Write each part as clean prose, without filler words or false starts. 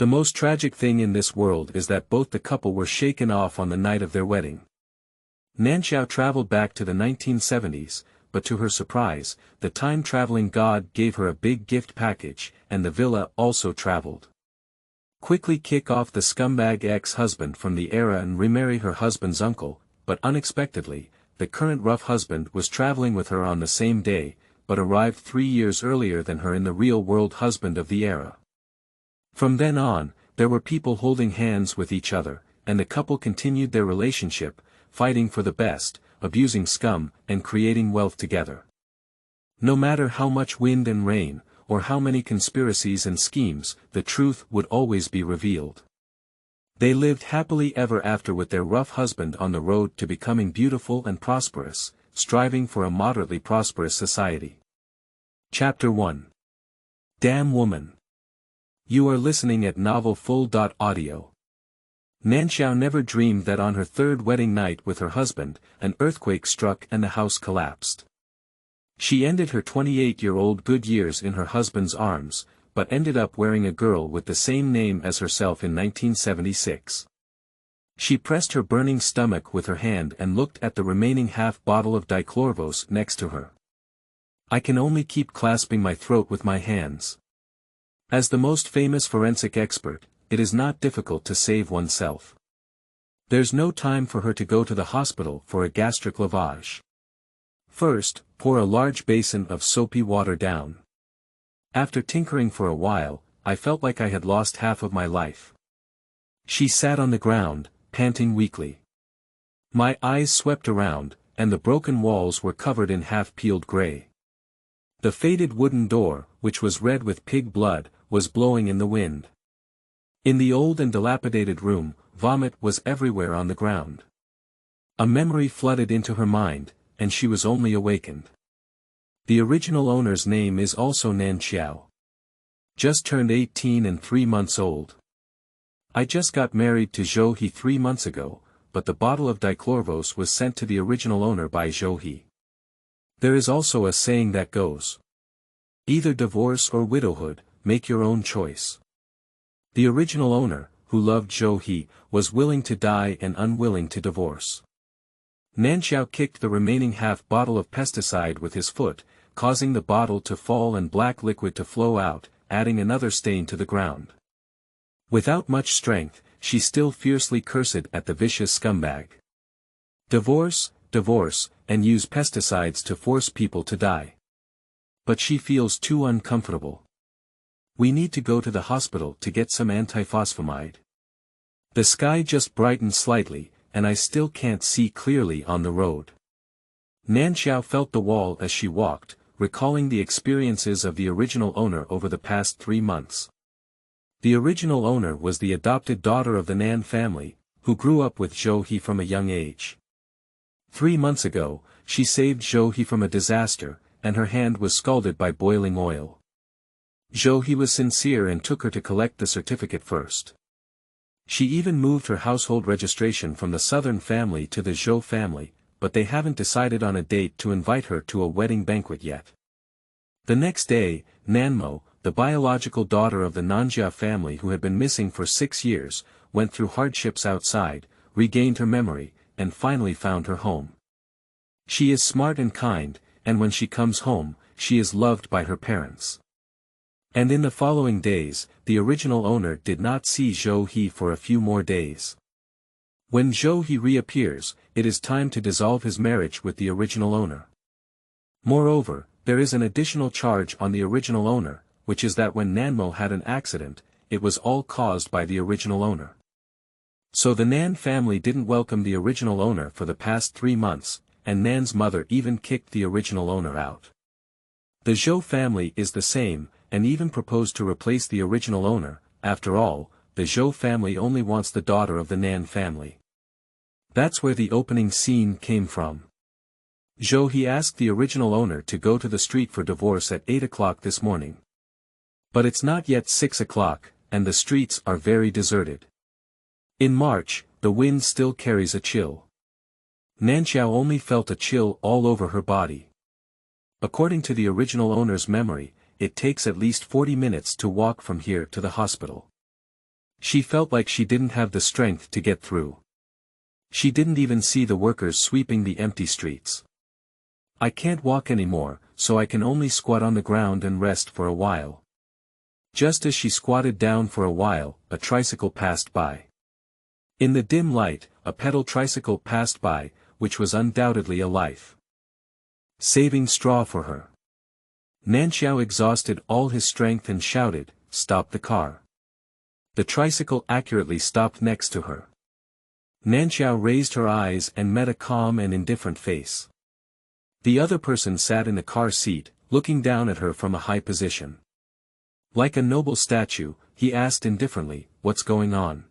The most tragic thing in this world is that both the couple were shaken off on the night of their wedding. Nanqiao traveled back to the 1970s, but to her surprise, the time-traveling god gave her a big gift package, and the villa also traveled. Quickly kick off the scumbag ex-husband from the era and remarry her husband's uncle, but unexpectedly, the current rough husband was traveling with her on the same day, but arrived 3 years earlier than her in the real-world husband of the era. From then on, there were people holding hands with each other, and the couple continued their relationship, fighting for the best, abusing scum, and creating wealth together. No matter how much wind and rain, or how many conspiracies and schemes, the truth would always be revealed. They lived happily ever after with their rough husband on the road to becoming beautiful and prosperous, striving for a moderately prosperous society. Chapter 1. Damn Woman. You are listening at novelfull.audio. Nanqiao never dreamed that on her third wedding night with her husband, an earthquake struck and the house collapsed. She ended her 28-year-old good years in her husband's arms, but ended up wearing a girl with the same name as herself in 1976. She pressed her burning stomach with her hand and looked at the remaining half-bottle of dichlorvos next to her. I can only keep clasping my throat with my hands. As the most famous forensic expert, it is not difficult to save oneself. There's no time for her to go to the hospital for a gastric lavage. First, pour a large basin of soapy water down. After tinkering for a while, I felt like I had lost half of my life. She sat on the ground, panting weakly. My eyes swept around, and the broken walls were covered in half-peeled gray. The faded wooden door, which was red with pig blood, was blowing in the wind. In the old and dilapidated room, vomit was everywhere on the ground. A memory flooded into her mind, and she was only awakened. The original owner's name is also Nanqiao. Just turned 18 and 3 months old. I just got married to Zhouhe 3 months ago, but the bottle of dichlorvos was sent to the original owner by Zhouhe. There is also a saying that goes, either divorce or widowhood, make your own choice. The original owner, who loved Zhouhe, was willing to die and unwilling to divorce. Nanqiao kicked the remaining half-bottle of pesticide with his foot, causing the bottle to fall and black liquid to flow out, adding another stain to the ground. Without much strength, she still fiercely cursed at the vicious scumbag. Divorce, divorce, and use pesticides to force people to die. But she feels too uncomfortable. We need to go to the hospital to get some antiphosphamide. The sky just brightened slightly, and I still can't see clearly on the road. Nanqiao felt the wall as she walked, recalling the experiences of the original owner over the past 3 months. The original owner was the adopted daughter of the Nan family, who grew up with Zhouhe from a young age. 3 months ago, she saved Zhouhe from a disaster, and her hand was scalded by boiling oil. Zhouhe was sincere and took her to collect the certificate first. She even moved her household registration from the southern family to the Zhou family, but they haven't decided on a date to invite her to a wedding banquet yet. The next day, Nanmo, the biological daughter of the Nanjia family who had been missing for 6 years, went through hardships outside, regained her memory, and finally found her home. She is smart and kind, and when she comes home, she is loved by her parents. And in the following days, the original owner did not see Zhouhe for a few more days. When Zhouhe reappears, it is time to dissolve his marriage with the original owner. Moreover, there is an additional charge on the original owner, which is that when Nanmo had an accident, it was all caused by the original owner. So the Nan family didn't welcome the original owner for the past 3 months, and Nan's mother even kicked the original owner out. The Zhou family is the same, and even proposed to replace the original owner. After all, the Zhou family only wants the daughter of the Nan family. That's where the opening scene came from. Zhouhe asked the original owner to go to the street for divorce at 8 o'clock this morning. But it's not yet 6 o'clock, and the streets are very deserted. In March, the wind still carries a chill. Nanqiao only felt a chill all over her body. According to the original owner's memory, it takes at least 40 minutes to walk from here to the hospital. She felt like she didn't have the strength to get through. She didn't even see the workers sweeping the empty streets. I can't walk anymore, so I can only squat on the ground and rest for a while. Just as she squatted down for a while, a tricycle passed by. In the dim light, a pedal tricycle passed by, which was undoubtedly a life-saving straw for her. Nanqiao exhausted all his strength and shouted, "Stop the car." The tricycle accurately stopped next to her. Nanqiao raised her eyes and met a calm and indifferent face. The other person sat in the car seat, looking down at her from a high position. Like a noble statue, he asked indifferently, "What's going on?"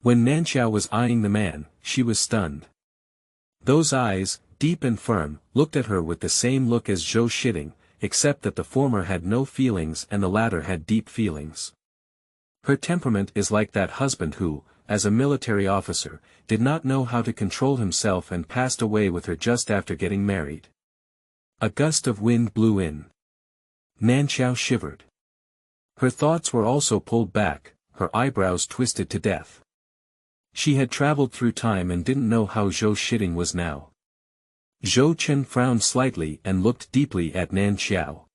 When Nanqiao was eyeing the man, she was stunned. Those eyes, deep and firm, looked at her with the same look as Zhou Shitting, except that the former had no feelings and the latter had deep feelings. Her temperament is like that husband who, as a military officer, did not know how to control himself and passed away with her just after getting married. A gust of wind blew in. Nanqiao shivered. Her thoughts were also pulled back, her eyebrows twisted to death. She had traveled through time and didn't know how Zhou Shitting was now. Zhou Chen frowned slightly and looked deeply at Nanqiao.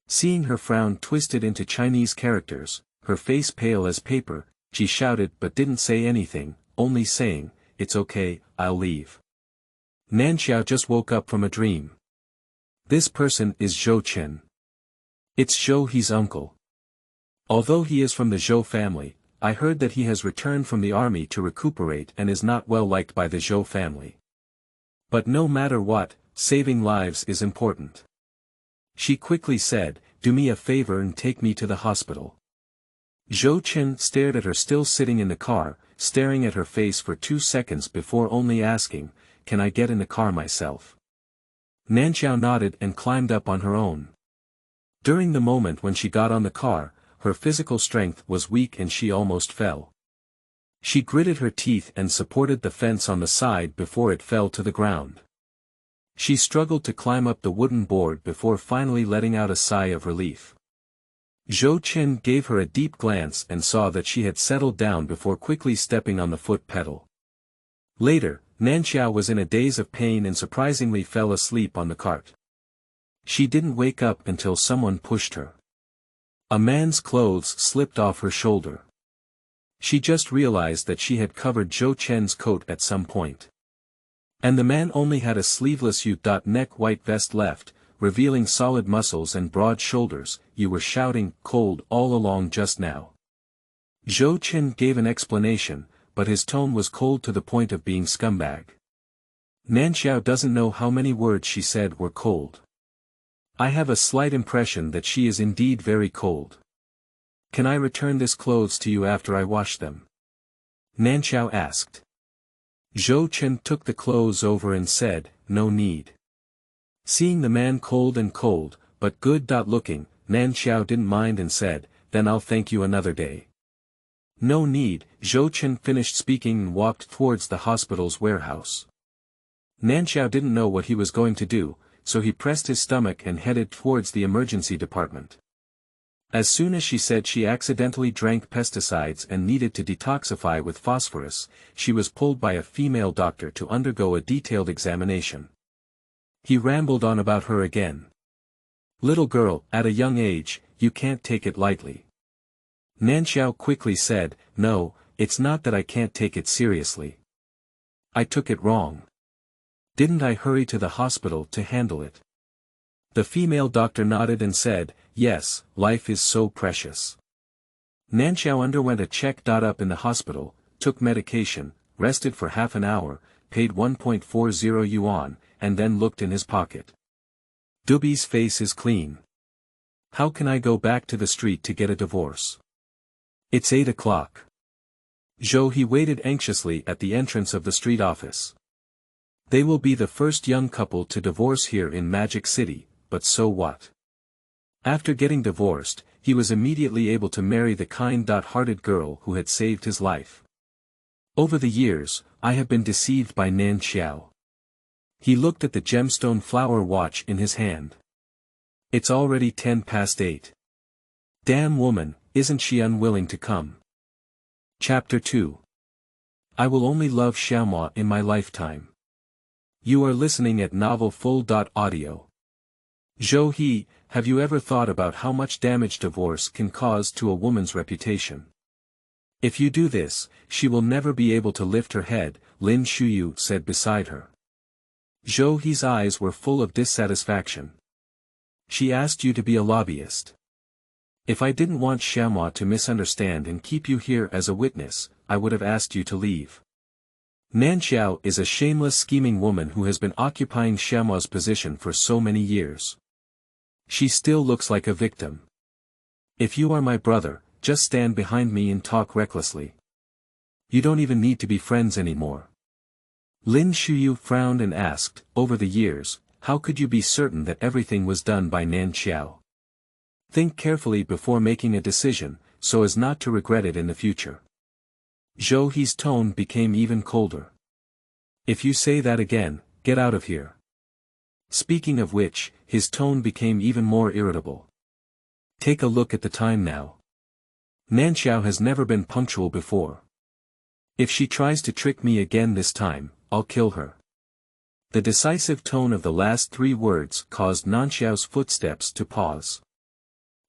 Seeing her frown twisted into Chinese characters, her face pale as paper, she shouted but didn't say anything, only saying, "It's okay, I'll leave." Nanqiao just woke up from a dream. This person is Zhou Chen. It's Zhou, his uncle. Although he is from the Zhou family, I heard that he has returned from the army to recuperate and is not well liked by the Zhou family. But no matter what, saving lives is important. She quickly said, "Do me a favor and take me to the hospital." Zhou Chen stared at her still sitting in the car, staring at her face for 2 seconds before only asking, "Can I get in the car myself?" Nanqiao nodded and climbed up on her own. During the moment when she got on the car, her physical strength was weak and she almost fell. She gritted her teeth and supported the fence on the side before it fell to the ground. She struggled to climb up the wooden board before finally letting out a sigh of relief. Zhou Chen gave her a deep glance and saw that she had settled down before quickly stepping on the foot pedal. Later, Nanqiao was in a daze of pain and surprisingly fell asleep on the cart. She didn't wake up until someone pushed her. A man's clothes slipped off her shoulder. She just realized that she had covered Zhou Chen's coat at some point. And the man only had a sleeveless U-neck white vest left, revealing solid muscles and broad shoulders. "You were shouting 'cold' all along just now." Zhou Chen gave an explanation, but his tone was cold to the point of being scumbag. Nanqiao doesn't know how many words she said were cold. I have a slight impression that she is indeed very cold. "Can I return this clothes to you after I wash them?" Nanqiao asked. Zhou Chen took the clothes over and said, "No need." Seeing the man cold, but good-looking, Nanqiao didn't mind and said, "Then I'll thank you another day." "No need," Zhou Chen finished speaking and walked towards the hospital's warehouse. Nanqiao didn't know what he was going to do, so he pressed his stomach and headed towards the emergency department. As soon as she said she accidentally drank pesticides and needed to detoxify with phosphorus, she was pulled by a female doctor to undergo a detailed examination. He rambled on about her again. "Little girl, at a young age, you can't take it lightly." Nanqiao quickly said, "No, it's not that I can't take it seriously. I took it wrong. Didn't I hurry to the hospital to handle it?" The female doctor nodded and said, "Yes, life is so precious." Nanqiao underwent a check-up in the hospital, took medication, rested for half an hour, paid 1.40 yuan, and then looked in his pocket. "Dubi's face is clean. How can I go back to the street to get a divorce? It's 8 o'clock. Zhou he waited anxiously at the entrance of the street office. They will be the first young couple to divorce here in Magic City, but so what? After getting divorced, he was immediately able to marry the kind-hearted girl who had saved his life. Over the years, I have been deceived by Nanqiao. He looked at the gemstone flower watch in his hand. It's already 8:10. Damn woman, isn't she unwilling to come? Chapter 2. I will only love Xiaomo in my lifetime. You are listening at Novel Full.audio. Zhou He, have you ever thought about how much damage divorce can cause to a woman's reputation? If you do this, she will never be able to lift her head, Lin Shuyu said beside her. Zhou He's eyes were full of dissatisfaction. She asked you to be a lobbyist. If I didn't want Xiaomo to misunderstand and keep you here as a witness, I would have asked you to leave. Nanqiao is a shameless scheming woman who has been occupying Xiaomo's position for so many years. She still looks like a victim. If you are my brother, just stand behind me and talk recklessly. You don't even need to be friends anymore. Lin Shuyu frowned and asked, over the years, how could you be certain that everything was done by Nanqiao? Think carefully before making a decision, so as not to regret it in the future. Zhou He's tone became even colder. If you say that again, get out of here. Speaking of which, his tone became even more irritable. Take a look at the time now. Nanqiao has never been punctual before. If she tries to trick me again this time, I'll kill her. The decisive tone of the last 3 words caused Nanqiao's footsteps to pause.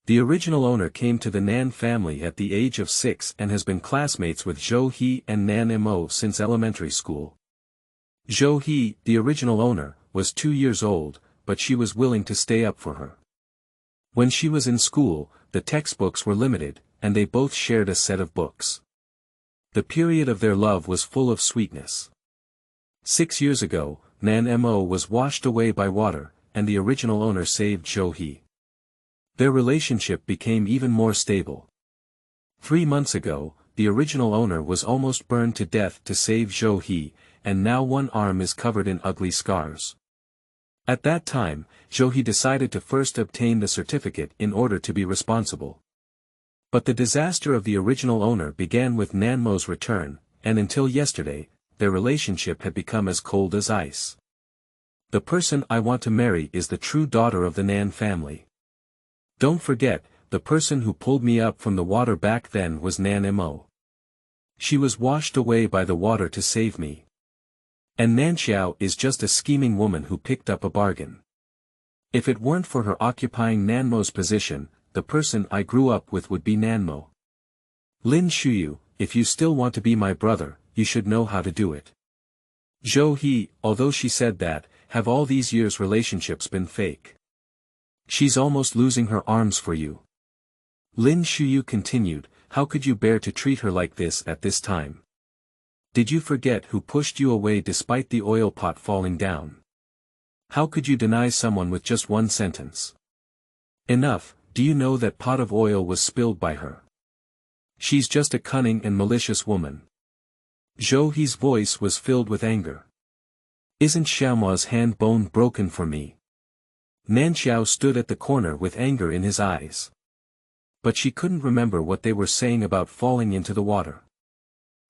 The original owner came to the Nan family at the age of 6 and has been classmates with Zhou He and Nan Mo since elementary school. Zhou He, the original owner, was 2 years old, but she was willing to stay up for her. When she was in school, the textbooks were limited, and they both shared a set of books. The period of their love was full of sweetness. 6 years ago, Nan Mo was washed away by water, and the original owner saved Zhou He. Their relationship became even more stable. 3 months ago, the original owner was almost burned to death to save Zhou He, and now one arm is covered in ugly scars. At that time, Zhou He decided to first obtain the certificate in order to be responsible. But the disaster of the original owner began with Nanmo's return, and until yesterday, their relationship had become as cold as ice. The person I want to marry is the true daughter of the Nan family. Don't forget, the person who pulled me up from the water back then was Nan Mo. She was washed away by the water to save me. And Nanqiao is just a scheming woman who picked up a bargain. If it weren't for her occupying Nanmo's position, the person I grew up with would be Nanmo. Lin Shuyu, if you still want to be my brother, you should know how to do it. Zhou He, although she said that, have all these years relationships been fake? She's almost losing her arms for you. Lin Shuyu continued, how could you bear to treat her like this at this time? Did you forget who pushed you away despite the oil pot falling down? How could you deny someone with just 1 sentence? Enough, do you know that pot of oil was spilled by her? She's just a cunning and malicious woman. Zhou He's voice was filled with anger. Isn't Xiaomo's hand bone broken for me? Nanqiao stood at the corner with anger in his eyes. But she couldn't remember what they were saying about falling into the water.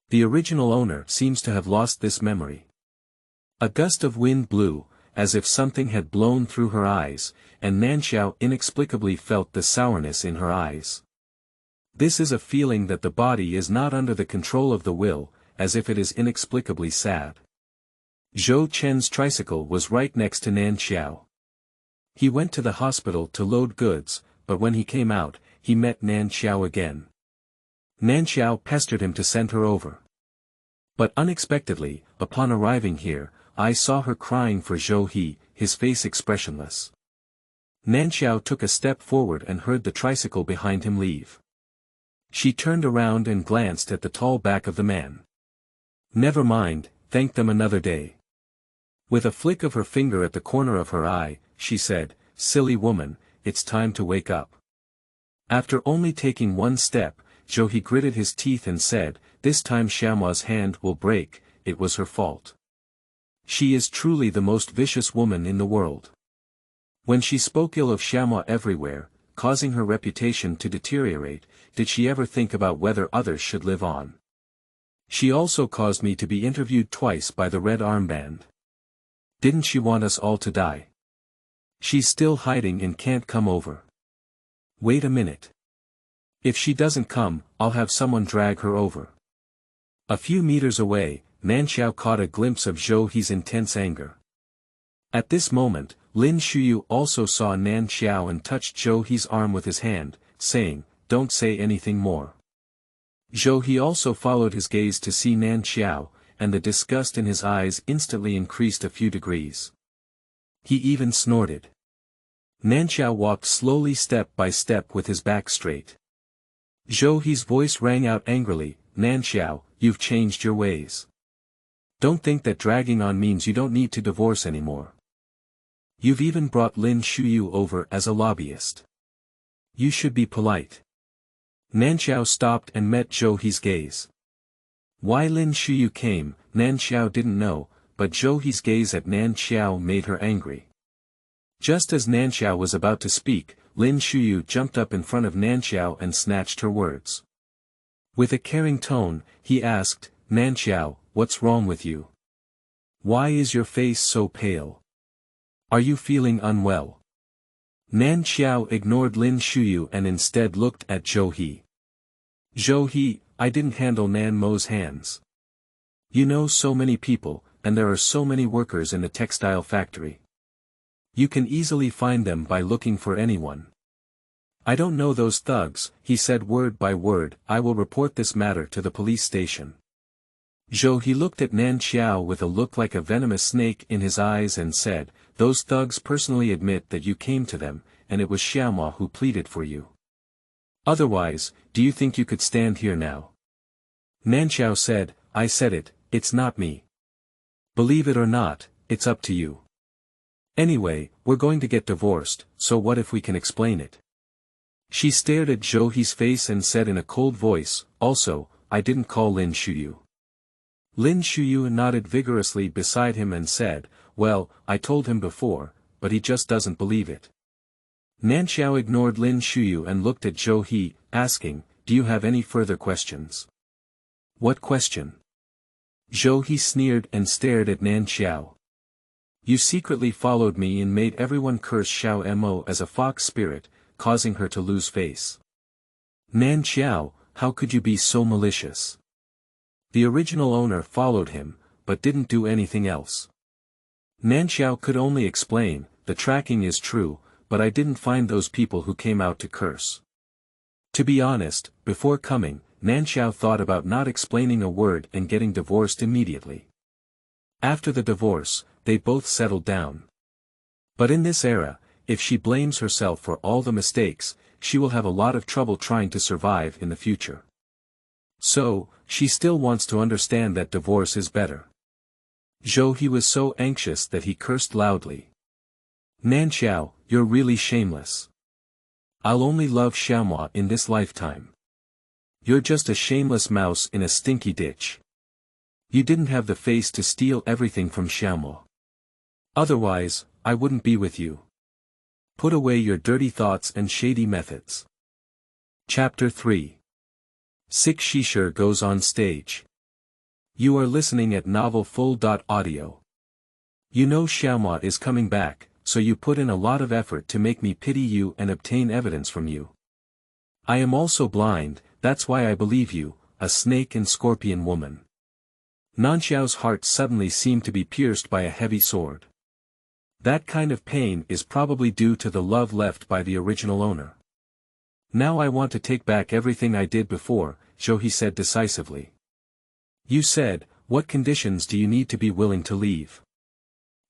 The original owner seems to have lost this memory. A gust of wind blew, as if something had blown through her eyes, and Nanqiao inexplicably felt the sourness in her eyes. This is a feeling that the body is not under the control of the will, as if it is inexplicably sad. Zhou Chen's tricycle was right next to Nanqiao. He went to the hospital to load goods, but when he came out, he met Nanqiao again. Nanqiao pestered him to send her over. But unexpectedly, upon arriving here, I saw her crying for Zhou He, his face expressionless. Nanqiao took a step forward and heard the tricycle behind him leave. She turned around and glanced at the tall back of the man. Never mind, thank them another day. With a flick of her finger at the corner of her eye, she said, silly woman, it's time to wake up. After only taking 1 step, Zhou He gritted his teeth and said, this time Xiaomo's hand will break, it was her fault. She is truly the most vicious woman in the world. When she spoke ill of Xiaomo everywhere, causing her reputation to deteriorate, did she ever think about whether others should live on? She also caused me to be interviewed twice by the red armband. Didn't she want us all to die? She's still hiding and can't come over. Wait a minute. If she doesn't come, I'll have someone drag her over. A few meters away, Nanqiao caught a glimpse of Zhou He's intense anger. At this moment, Lin Shuyu also saw Nanqiao and touched Zhou He's arm with his hand, saying, "Don't say anything more." Zhou He also followed his gaze to see Nanqiao, and the disgust in his eyes instantly increased a few degrees. He even snorted. Nanqiao walked slowly step by step with his back straight. Zhou He's voice rang out angrily, "Nanqiao, you've changed your ways. Don't think that dragging on means you don't need to divorce anymore. You've even brought Lin Shuyu over as a lobbyist. You should be polite." Nanqiao stopped and met Zhou He's gaze. Why Lin Shuyu came, Nanqiao didn't know, but Zhou He's gaze at Nanqiao made her angry. Just as Nanqiao was about to speak, Lin Shuyu jumped up in front of Nanqiao and snatched her words. With a caring tone, he asked, "Nanqiao, what's wrong with you? Why is your face so pale? Are you feeling unwell?" Nanqiao ignored Lin Shuyu and instead looked at Zhou He. "Zhou He, I didn't handle Nan Mo's hands. You know so many people, and there are so many workers in the textile factory. You can easily find them by looking for anyone. I don't know those thugs," he said word by word. "I will report this matter to the police station." Zhou He looked at Nanqiao with a look like a venomous snake in his eyes and said, "Those thugs personally admit that you came to them, and it was Xiaomo who pleaded for you. Otherwise, do you think you could stand here now?" Nanqiao said, "I said it, it's not me. Believe it or not, it's up to you. Anyway, we're going to get divorced, so what if we can explain it?" She stared at Zhou He's face and said in a cold voice, "Also, I didn't call Lin Shuyu." Lin Shuyu nodded vigorously beside him and said, "Well, I told him before, but he just doesn't believe it." Nanqiao ignored Lin Shuyu and looked at Zhou He, asking, "Do you have any further questions?" "What question?" Zhou He sneered and stared at Nanqiao. "You secretly followed me and made everyone curse Xiaomo as a fox spirit, causing her to lose face. Nanqiao, how could you be so malicious? The original owner followed him, but didn't do anything else." Nanqiao could only explain, "The tracking is true, but I didn't find those people who came out to curse." To be honest, before coming, Nanqiao thought about not explaining a word and getting divorced immediately. After the divorce, they both settled down. But in this era, if she blames herself for all the mistakes, she will have a lot of trouble trying to survive in the future. So, she still wants to understand that divorce is better. Zhou He was so anxious that he cursed loudly. "Nanqiao, you're really shameless. I'll only love Xiaomo in this lifetime. You're just a shameless mouse in a stinky ditch. You didn't have the face to steal everything from Xiaomo. Otherwise, I wouldn't be with you. Put away your dirty thoughts and shady methods." Chapter 3. Xishi goes on stage. You are listening at novelfull.audio. You know Xiaomo is coming back, so you put in a lot of effort to make me pity you and obtain evidence from you. I am also blind, that's why I believe you, a snake and scorpion woman. Nanqiao's heart suddenly seemed to be pierced by a heavy sword. That kind of pain is probably due to the love left by the original owner. "Now I want to take back everything I did before," Zhou He said decisively. "You said, what conditions do you need to be willing to leave?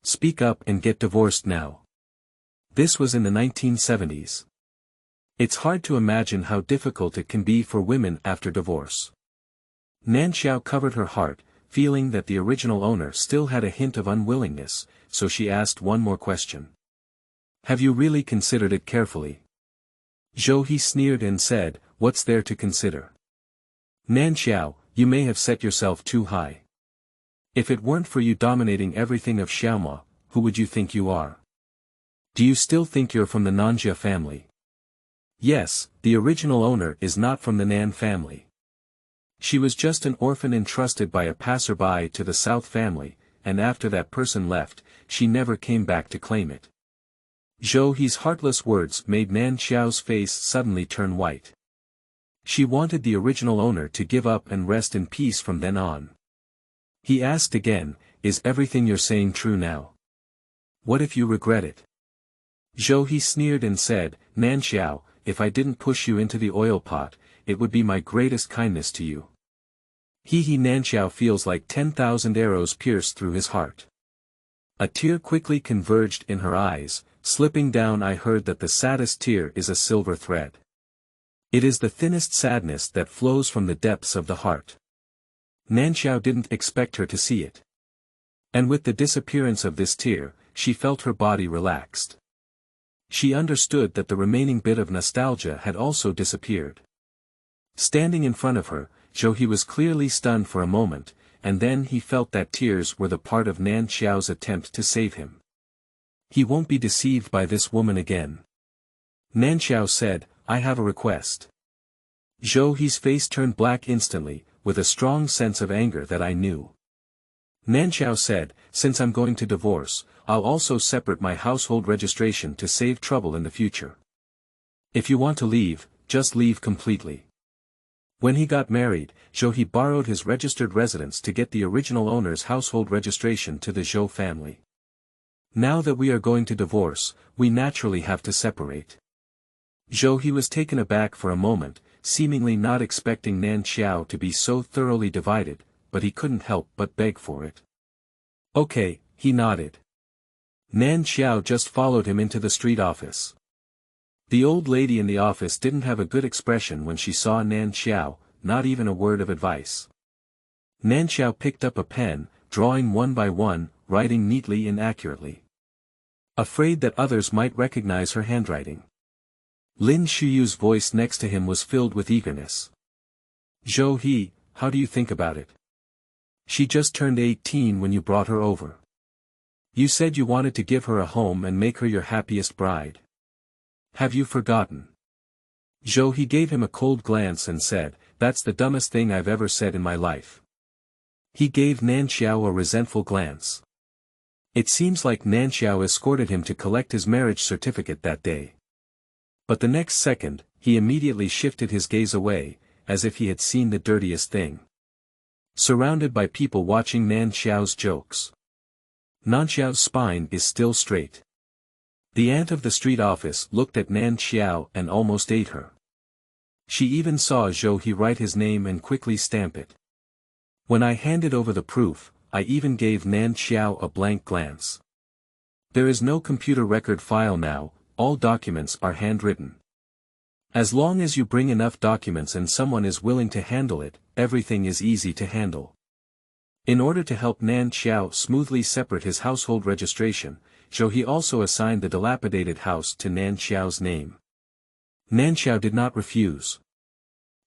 Speak up and get divorced now." This was in the 1970s. It's hard to imagine how difficult it can be for women after divorce. Nanqiao covered her heart, feeling that the original owner still had a hint of unwillingness, so she asked one more question. "Have you really considered it carefully?" Zhou He sneered and said, "What's there to consider? Nanqiao, you may have set yourself too high. If it weren't for you dominating everything of Xiaomo, who would you think you are? Do you still think you're from the Nanjia family?" "Yes, the original owner is not from the Nan family. She was just an orphan entrusted by a passerby to the South family, and after that person left, she never came back to claim it." Zhou He's heartless words made Nanqiao's face suddenly turn white. She wanted the original owner to give up and rest in peace from then on. He asked again, "Is everything you're saying true now? What if you regret it?" Zhou sneered and said, "Nanqiao, if I didn't push you into the oil pot, it would be my greatest kindness to you." Nanqiao feels like 10,000 arrows pierced through his heart. A tear quickly converged in her eyes, slipping down. I heard that the saddest tear is a silver thread. It is the thinnest sadness that flows from the depths of the heart. Nanqiao didn't expect her to see it. And with the disappearance of this tear, she felt her body relaxed. She understood that the remaining bit of nostalgia had also disappeared. Standing in front of her, Zhou was clearly stunned for a moment, and then he felt that tears were the part of Nanqiao's attempt to save him. He won't be deceived by this woman again. Nanqiao said, "I have a request." Zhou's face turned black instantly, with a strong sense of anger that I knew. Nanqiao said, "Since I'm going to divorce, I'll also separate my household registration to save trouble in the future. If you want to leave, just leave completely." When he got married, Zhou borrowed his registered residence to get the original owner's household registration to the Zhou family. Now that we are going to divorce, we naturally have to separate. Zhou was taken aback for a moment, seemingly not expecting Nanqiao to be so thoroughly divided, but he couldn't help but beg for it. "Okay," he nodded. Nanqiao just followed him into the street office. The old lady in the office didn't have a good expression when she saw Nanqiao, not even a word of advice. Nanqiao picked up a pen, drawing one by one, writing neatly and accurately. Afraid that others might recognize her handwriting. Lin Shuyu's voice next to him was filled with eagerness. "Zhou, how do you think about it? She just turned 18 when you brought her over. You said you wanted to give her a home and make her your happiest bride. Have you forgotten?" Zhou gave him a cold glance and said, "That's the dumbest thing I've ever said in my life." He gave Nanqiao a resentful glance. It seems like Nanqiao escorted him to collect his marriage certificate that day. But the next second, he immediately shifted his gaze away, as if he had seen the dirtiest thing. Surrounded by people watching Nanqiao's jokes. Nanqiao's spine is still straight. The aunt of the street office looked at Nanqiao and almost ate her. She even saw Zhou write his name and quickly stamp it. When I handed over the proof, I even gave Nanqiao a blank glance. There is no computer record file now, all documents are handwritten. As long as you bring enough documents and someone is willing to handle it, everything is easy to handle. In order to help Nanqiao smoothly separate his household registration, Zhou also assigned the dilapidated house to Nanqiao's name. Nanqiao did not refuse.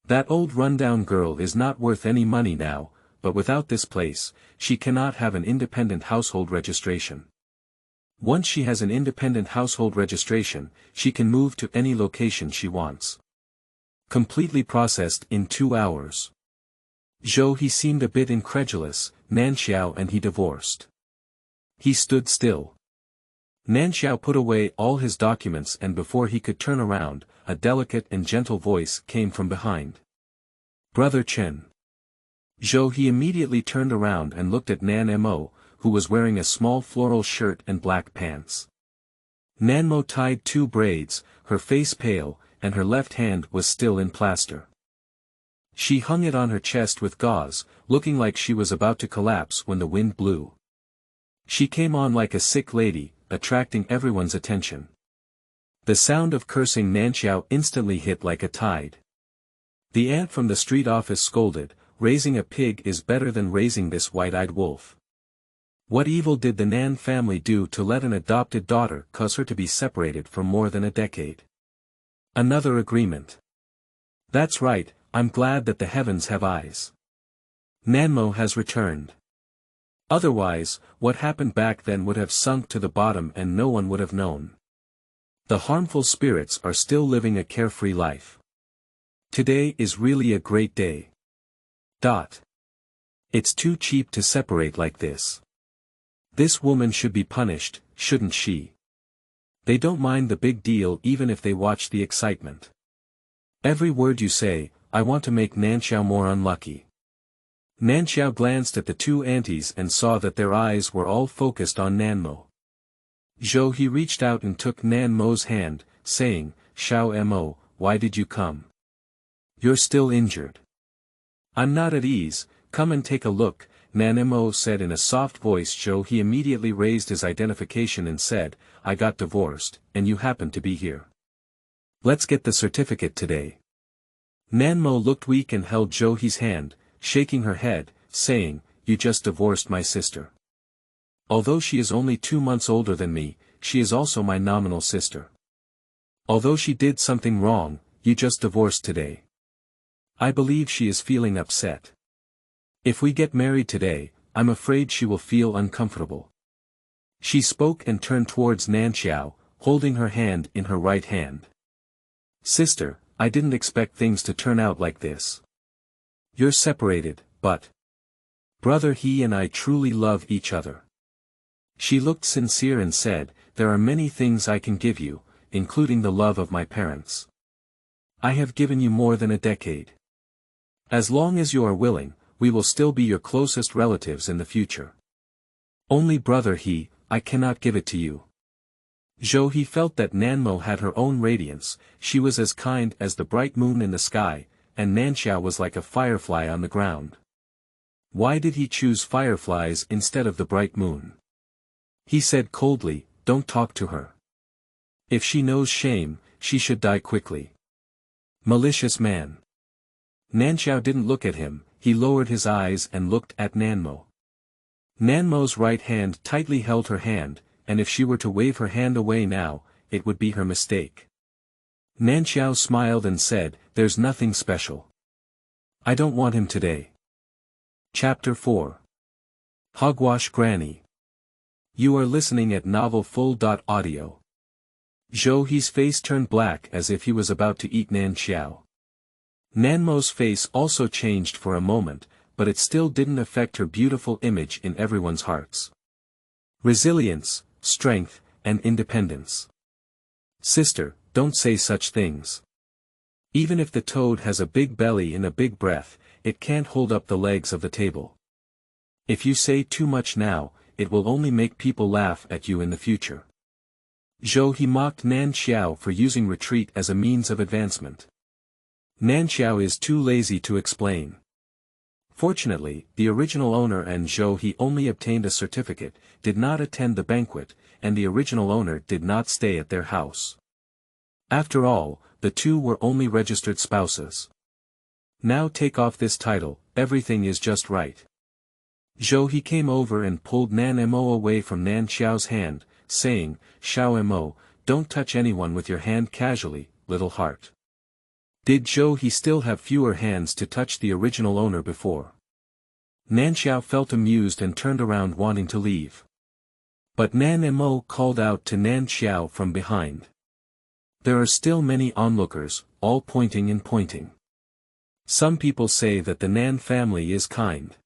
That old rundown girl is not worth any money now, but without this place, she cannot have an independent household registration. Once she has an independent household registration, she can move to any location she wants. Completely processed in 2 hours. Zhou seemed a bit incredulous. Nanqiao and he divorced. He stood still. Nanqiao put away all his documents and before he could turn around, a delicate and gentle voice came from behind. "Brother Chen." Zhou immediately turned around and looked at Nanmo, who was wearing a small floral shirt and black pants. Nanmo tied 2 braids, her face pale, and her left hand was still in plaster. She hung it on her chest with gauze, looking like she was about to collapse when the wind blew. She came on like a sick lady, attracting everyone's attention. The sound of cursing Nanqiao instantly hit like a tide. The aunt from the street office scolded, "Raising a pig is better than raising this white-eyed wolf. What evil did the Nan family do to let an adopted daughter cause her to be separated for more than a decade?" Another agreement. "That's right, I'm glad that the heavens have eyes. Nanmo has returned. Otherwise, what happened back then would have sunk to the bottom and no one would have known. The harmful spirits are still living a carefree life. Today is really a great day. It's too cheap to separate like this. This woman should be punished, shouldn't she? They don't mind the big deal even if they watch the excitement. Every word you say, I want to make Nanqiao more unlucky. Nanqiao glanced at the two aunties and saw that their eyes were all focused on Nanmo. He reached out and took Nanmo's hand, saying, Xiaomo, why did you come? You're still injured. I'm not at ease, come and take a look, Nanmo said in a soft voice. He immediately raised his identification and said, I got divorced, and you happen to be here. Let's get the certificate today. Nanmo looked weak and held He's hand, shaking her head, saying, You just divorced my sister. Although she is only 2 months older than me, she is also my nominal sister. Although she did something wrong, you just divorced today. I believe she is feeling upset. If we get married today, I'm afraid she will feel uncomfortable. She spoke and turned towards Nanqiao, holding her hand in her right hand. Sister, I didn't expect things to turn out like this. You're separated, but brother, he and I truly love each other. She looked sincere and said, There are many things I can give you, including the love of my parents. I have given you more than a decade. As long as you are willing, we will still be your closest relatives in the future. Only brother, I cannot give it to you. He felt that Nanmo had her own radiance, she was as kind as the bright moon in the sky, and Nanqiao was like a firefly on the ground. Why did he choose fireflies instead of the bright moon? He said coldly, Don't talk to her. If she knows shame, she should die quickly. Malicious man. Nanqiao didn't look at him, he lowered his eyes and looked at Nanmo. Nanmo's right hand tightly held her hand, and if she were to wave her hand away now, it would be her mistake. Nanqiao smiled and said, There's nothing special. I don't want him today. Chapter 4. Hogwash Granny. You are listening at novelfull.audio. He's face turned black as if he was about to eat Nanqiao. Nanmo's face also changed for a moment, but it still didn't affect her beautiful image in everyone's hearts. Resilience, strength, and independence. Sister, don't say such things. Even if the toad has a big belly and a big breath, it can't hold up the legs of the table. If you say too much now, it will only make people laugh at you in the future. He mocked Nanqiao for using retreat as a means of advancement. Nanqiao is too lazy to explain. Fortunately, the original owner and he only obtained a certificate, did not attend the banquet, and the original owner did not stay at their house. After all, the two were only registered spouses. Now take off this title, everything is just right. He came over and pulled Nanmo away from Nanqiao's hand, saying, Xiaomo, don't touch anyone with your hand casually, little heart. Did he still have fewer hands to touch the original owner before? Nanqiao felt amused and turned around wanting to leave. But Nanmo called out to Nanqiao from behind. There are still many onlookers, all pointing and pointing. Some people say that the Nan family is kind.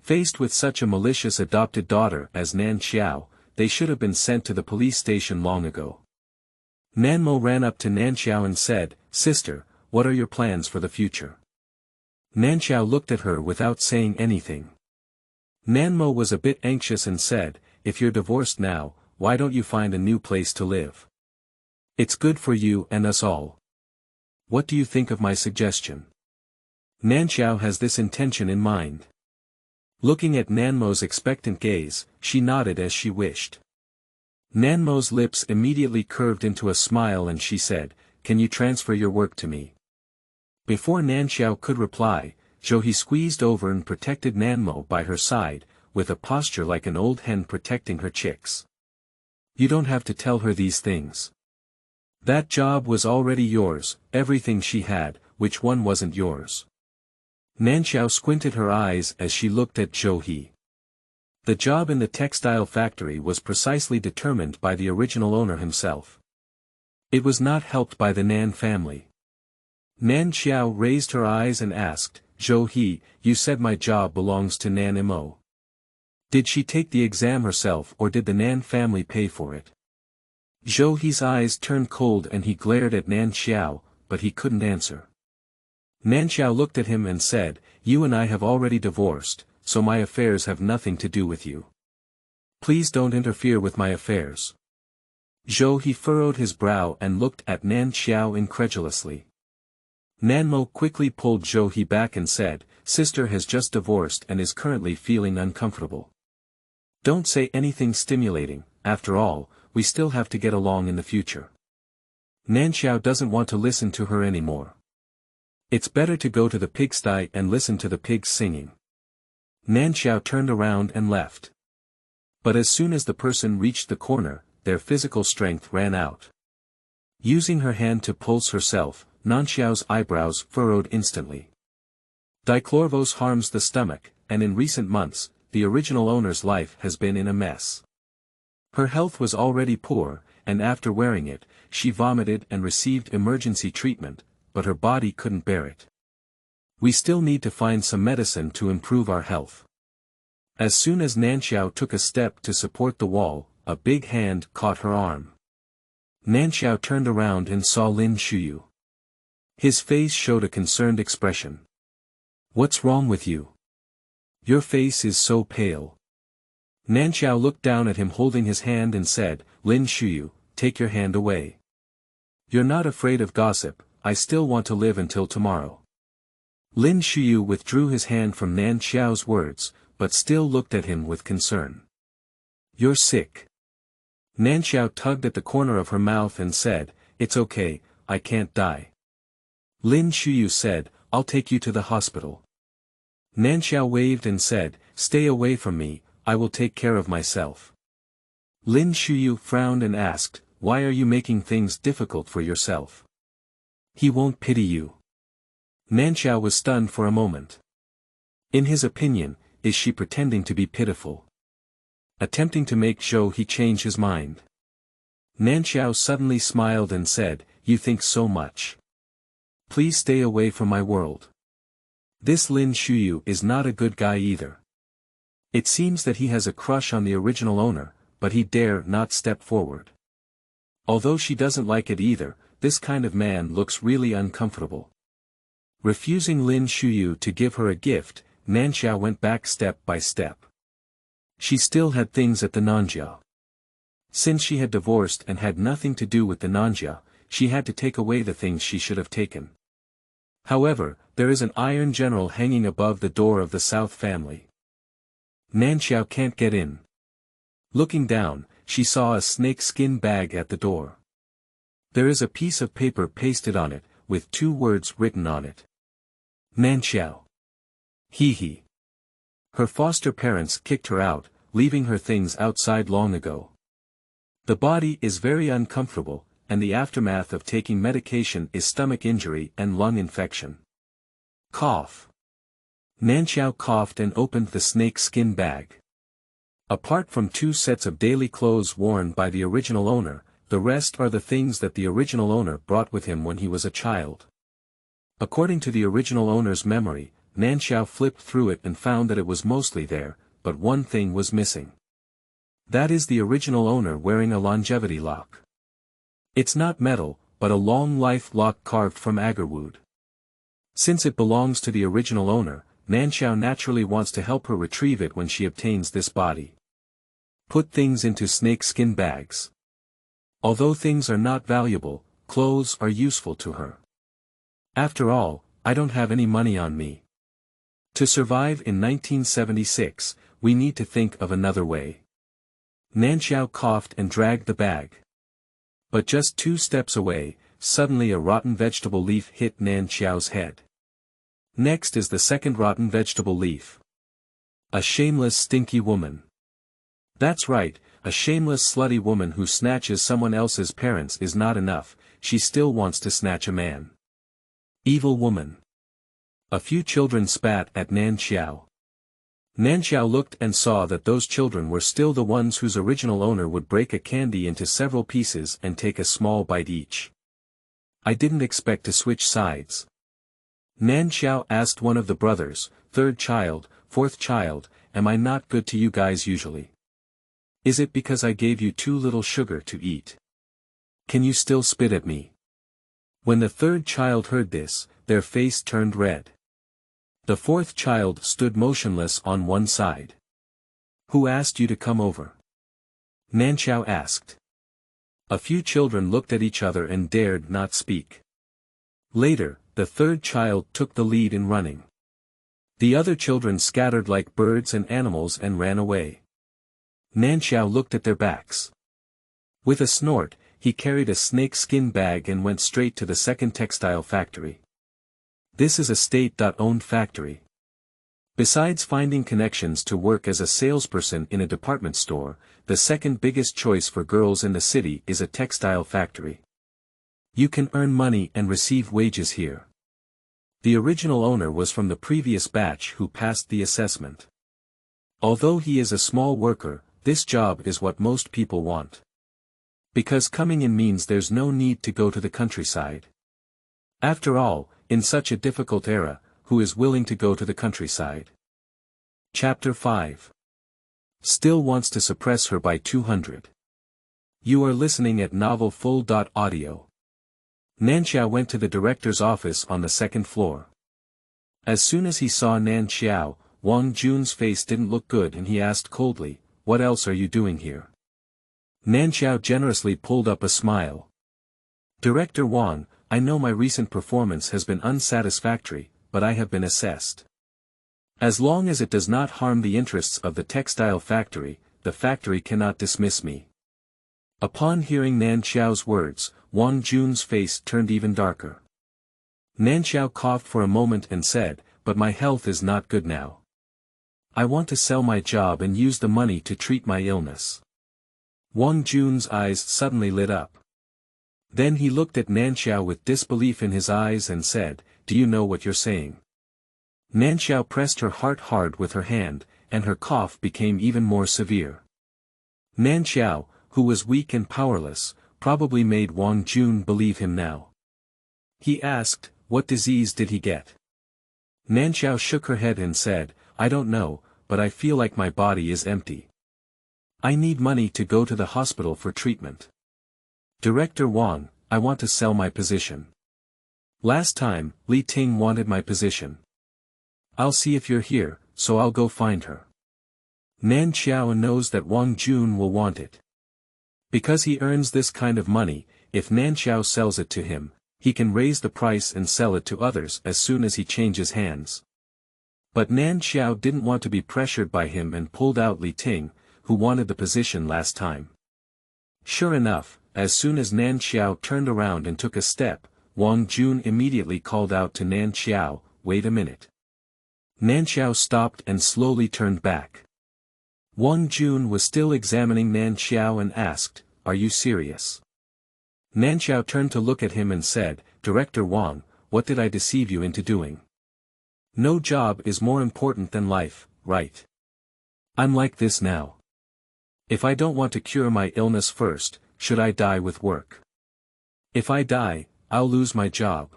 Faced with such a malicious adopted daughter as Nanqiao, they should have been sent to the police station long ago. Nanmo ran up to Nanqiao and said, Sister, what are your plans for the future? Nanqiao looked at her without saying anything. Nanmo was a bit anxious and said, If you're divorced now, why don't you find a new place to live? It's good for you and us all. What do you think of my suggestion? Nanqiao has this intention in mind. Looking at Nanmo's expectant gaze, she nodded as she wished. Nanmo's lips immediately curved into a smile and she said, Can you transfer your work to me? Before Nanqiao could reply, he squeezed over and protected Nanmo by her side, with a posture like an old hen protecting her chicks. You don't have to tell her these things. That job was already yours, everything she had, which one wasn't yours? Nanqiao squinted her eyes as she looked at He. The job in the textile factory was precisely determined by the original owner himself. It was not helped by the Nan family. Nanqiao raised her eyes and asked, He, you said my job belongs to Nanmo. Did she take the exam herself or did the Nan family pay for it? He's eyes turned cold and he glared at Nanqiao, but he couldn't answer. Nanqiao looked at him and said, "You and I have already divorced, so my affairs have nothing to do with you. Please don't interfere with my affairs." Zhou He furrowed his brow and looked at Nanqiao incredulously. Nanmo quickly pulled Zhou He back and said, "Sister has just divorced and is currently feeling uncomfortable. Don't say anything stimulating, after all, we still have to get along in the future." Nanqiao doesn't want to listen to her anymore. It's better to go to the pigsty and listen to the pigs singing. Nanqiao turned around and left. But as soon as the person reached the corner, their physical strength ran out. Using her hand to pulse herself, Nanqiao's eyebrows furrowed instantly. Dichlorvos harms the stomach, and in recent months, the original owner's life has been in a mess. Her health was already poor, and after wearing it, she vomited and received emergency treatment, but her body couldn't bear it. We still need to find some medicine to improve our health. As soon as Nanqiao took a step to support the wall, a big hand caught her arm. Nanqiao turned around and saw Lin Shuyu. His face showed a concerned expression. "What's wrong with you? Your face is so pale." Nanqiao looked down at him holding his hand and said, "Lin Shuyu, take your hand away. You're not afraid of gossip, I still want to live until tomorrow." Lin Shuyu withdrew his hand from Nanqiao's words, but still looked at him with concern. "You're sick." Nanqiao tugged at the corner of her mouth and said, "It's okay, I can't die." Lin Shuyu said, "I'll take you to the hospital." Nanqiao waved and said, "Stay away from me, I will take care of myself." Lin Shuyu frowned and asked, "Why are you making things difficult for yourself? He won't pity you." Nanqiao was stunned for a moment. In his opinion, is she pretending to be pitiful? Attempting to make Zhou He change his mind? Nanqiao suddenly smiled and said, "You think so much. Please stay away from my world. This Lin Shuyu is not a good guy either. It seems that he has a crush on the original owner, but he dare not step forward. Although she doesn't like it either, this kind of man looks really uncomfortable." Refusing Lin Shuyu to give her a gift, Nanqiao went back step by step. She still had things at the Nanqiao. Since she had divorced and had nothing to do with the Nanqiao, she had to take away the things she should have taken. However, there is an iron general hanging above the door of the South family. Nanqiao can't get in. Looking down, she saw a snake skin bag at the door. There is a piece of paper pasted on it, with 2 words written on it. Nanqiao. He. Her foster parents kicked her out, leaving her things outside long ago. The body is very uncomfortable, and the aftermath of taking medication is stomach injury and lung infection. Cough. Nanqiao coughed and opened the snake skin bag. Apart from 2 sets of daily clothes worn by the original owner, the rest are the things that the original owner brought with him when he was a child. According to the original owner's memory, Nanqiao flipped through it and found that it was mostly there, but one thing was missing. That is the original owner wearing a longevity lock. It's not metal, but a long life lock carved from agarwood. Since it belongs to the original owner, Nanqiao naturally wants to help her retrieve it when she obtains this body. Put things into snakeskin bags. Although things are not valuable, clothes are useful to her. After all, I don't have any money on me. To survive in 1976, we need to think of another way. Nanqiao coughed and dragged the bag. But just 2 steps away, suddenly a rotten vegetable leaf hit Nanqiao's head. Next is the second rotten vegetable leaf. A shameless stinky woman. That's right, a shameless slutty woman who snatches someone else's parents is not enough, she still wants to snatch a man. Evil woman. A few children spat at Nanqiao. Nanqiao looked and saw that those children were still the ones whose original owner would break a candy into several pieces and take a small bite each. I didn't expect to switch sides. Nanqiao asked one of the brothers, 3rd child, 4th child, am I not good to you guys usually? Is it because I gave you too little sugar to eat? Can you still spit at me? When the third child heard this, their face turned red. The fourth child stood motionless on one side. Who asked you to come over? Nanqiao asked. A few children looked at each other and dared not speak. Later, the third child took the lead in running. The other children scattered like birds and animals and ran away. Nanqiao looked at their backs. With a snort, he carried a snake skin bag and went straight to the second textile factory. This is a state-owned factory. Besides finding connections to work as a salesperson in a department store, the second biggest choice for girls in the city is a textile factory. You can earn money and receive wages here. The original owner was from the previous batch who passed the assessment. Although he is a small worker, this job is what most people want. Because coming in means there's no need to go to the countryside. After all, in such a difficult era, who is willing to go to the countryside? Chapter 5. Still wants to suppress her by 200. You are listening at novelfull.audio. Nanqiao went to the director's office on the second floor. As soon as he saw Nanqiao, Wang Jun's face didn't look good and he asked coldly, "What else are you doing here?" Nanqiao generously pulled up a smile. "Director Wang, I know my recent performance has been unsatisfactory, but I have been assessed. As long as it does not harm the interests of the textile factory, the factory cannot dismiss me." Upon hearing Nanqiao's words, Wang Jun's face turned even darker. Nanqiao coughed for a moment and said, "But my health is not good now. I want to sell my job and use the money to treat my illness." Wang Jun's eyes suddenly lit up. Then he looked at Nanqiao with disbelief in his eyes and said, "Do you know what you're saying?" Nanqiao pressed her heart hard with her hand, and her cough became even more severe. Nanqiao, who was weak and powerless, probably made Wang Jun believe him now. He asked, "What disease did he get?" Nanqiao shook her head and said, "I don't know, but I feel like my body is empty. I need money to go to the hospital for treatment. Director Wang, I want to sell my position. Last time, Li Ting wanted my position. I'll see if you're here, so I'll go find her." Nanqiao knows that Wang Jun will want it. Because he earns this kind of money, if Nanqiao sells it to him, he can raise the price and sell it to others as soon as he changes hands. But Nanqiao didn't want to be pressured by him and pulled out Li Ting, who wanted the position last time. Sure enough, as soon as Nanqiao turned around and took a step, Wang Jun immediately called out to Nanqiao, "Wait a minute." Nanqiao stopped and slowly turned back. Wang Jun was still examining Nanqiao and asked, "Are you serious?" Nanqiao turned to look at him and said, "Director Wang, what did I deceive you into doing? No job is more important than life, right? I'm like this now. If I don't want to cure my illness first, should I die with work? If I die, I'll lose my job."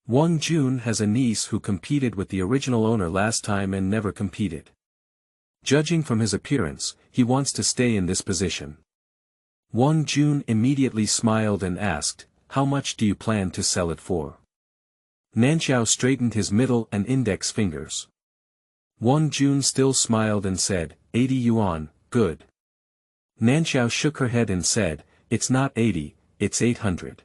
Wang Jun has a niece who competed with the original owner last time and never competed. Judging from his appearance, he wants to stay in this position. Wang Jun immediately smiled and asked, "How much do you plan to sell it for?" Nanqiao straightened his middle and index fingers. Wang Jun still smiled and said, 80 yuan, good." Nanqiao shook her head and said, "It's not 80, it's 800.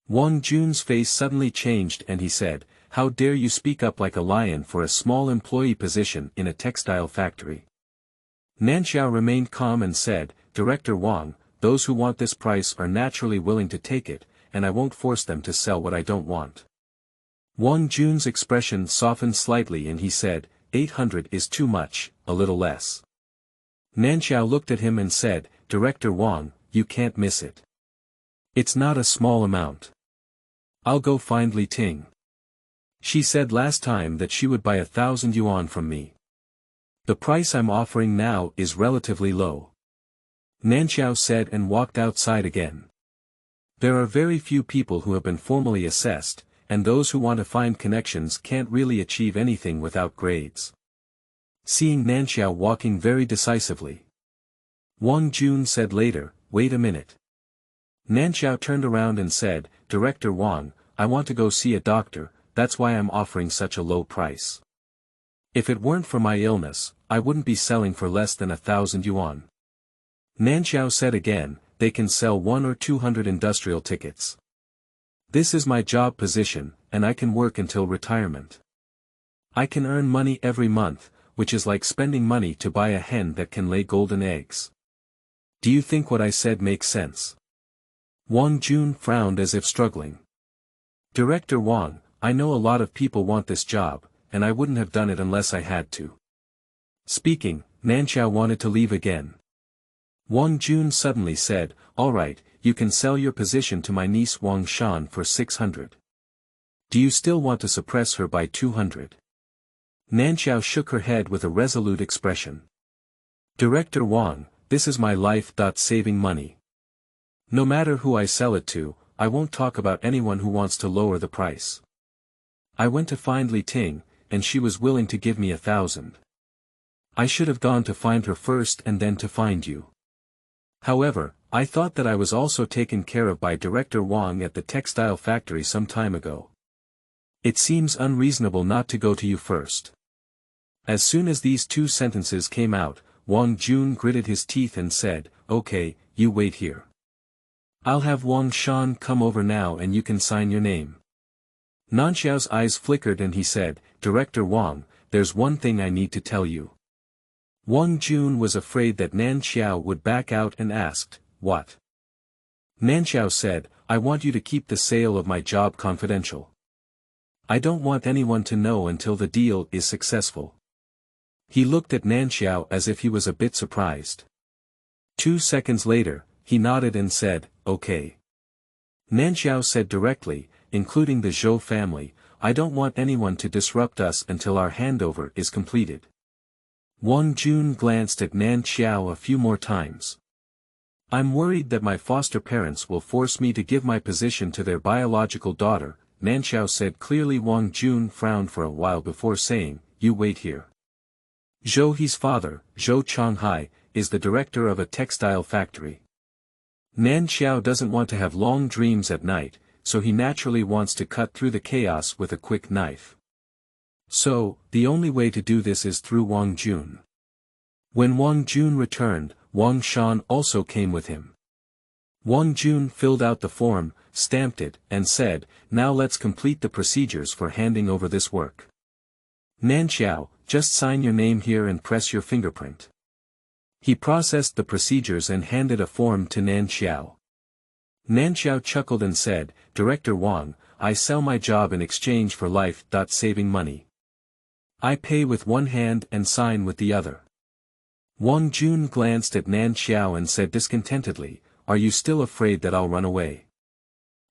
Wang Jun's face suddenly changed and he said, "How dare you speak up like a lion for a small employee position in a textile factory?" Nanqiao remained calm and said, "Director Wang, those who want this price are naturally willing to take it, and I won't force them to sell what I don't want." Wang Jun's expression softened slightly and he said, 800 is too much, a little less." Nanqiao looked at him and said, "Director Wang, you can't miss it. It's not a small amount. I'll go find Li Ting. She said last time that she would buy 1,000 yuan from me. The price I'm offering now is relatively low." Nanqiao said and walked outside again. There are very few people who have been formally assessed, and those who want to find connections can't really achieve anything without grades. Seeing Nanqiao walking very decisively, Wang Jun said later, "Wait a minute." Nanqiao turned around and said, Director Wang, I want to go see a doctor, that's why I'm offering such a low price. If it weren't for my illness, I wouldn't be selling for less than 1,000 yuan. Nanqiao said again, they can sell 1 or 200 industrial tickets. This is my job position, and I can work until retirement. I can earn money every month, which is like spending money to buy a hen that can lay golden eggs. Do you think what I said makes sense? Wang Jun frowned as if struggling. Director Wang, I know a lot of people want this job, and I wouldn't have done it unless I had to. Speaking, Nanqiao wanted to leave again. Wang Jun suddenly said, alright, you can sell your position to my niece Wang Shan for 600. Do you still want to suppress her by 200? Nanqiao shook her head with a resolute expression. Director Wang, this is my life. Saving money. No matter who I sell it to, I won't talk about anyone who wants to lower the price. I went to find Li Ting, and she was willing to give me 1,000. I should have gone to find her first and then to find you. However, I thought that I was also taken care of by Director Wang at the textile factory some time ago. It seems unreasonable not to go to you first. As soon as these two sentences came out, Wang Jun gritted his teeth and said, okay, you wait here. I'll have Wang Shan come over now and you can sign your name. Nanqiao's eyes flickered and he said, Director Wang, there's one thing I need to tell you. Wang Jun was afraid that Nanqiao would back out and asked, what? Nanqiao said, I want you to keep the sale of my job confidential. I don't want anyone to know until the deal is successful. He looked at Nanqiao as if he was a bit surprised. 2 seconds later, he nodded and said, okay. Nanqiao said directly, including the Zhou family, I don't want anyone to disrupt us until our handover is completed. Wang Jun glanced at Nanqiao a few more times. I'm worried that my foster parents will force me to give my position to their biological daughter, Nanqiao said clearly. Wang Jun frowned for a while before saying, you wait here. Zhou He's father, Zhou Changhai, is the director of a textile factory. Nanqiao doesn't want to have long dreams at night, so he naturally wants to cut through the chaos with a quick knife. So, the only way to do this is through Wang Jun. When Wang Jun returned, Wang Shan also came with him. Wang Jun filled out the form, stamped it, and said, now let's complete the procedures for handing over this work. Nanqiao, just sign your name here and press your fingerprint. He processed the procedures and handed a form to Nanqiao. Nanqiao chuckled and said, Director Wang, I sell my job in exchange for life. Saving money. I pay with one hand and sign with the other. Wang Jun glanced at Nanqiao and said discontentedly, are you still afraid that I'll run away?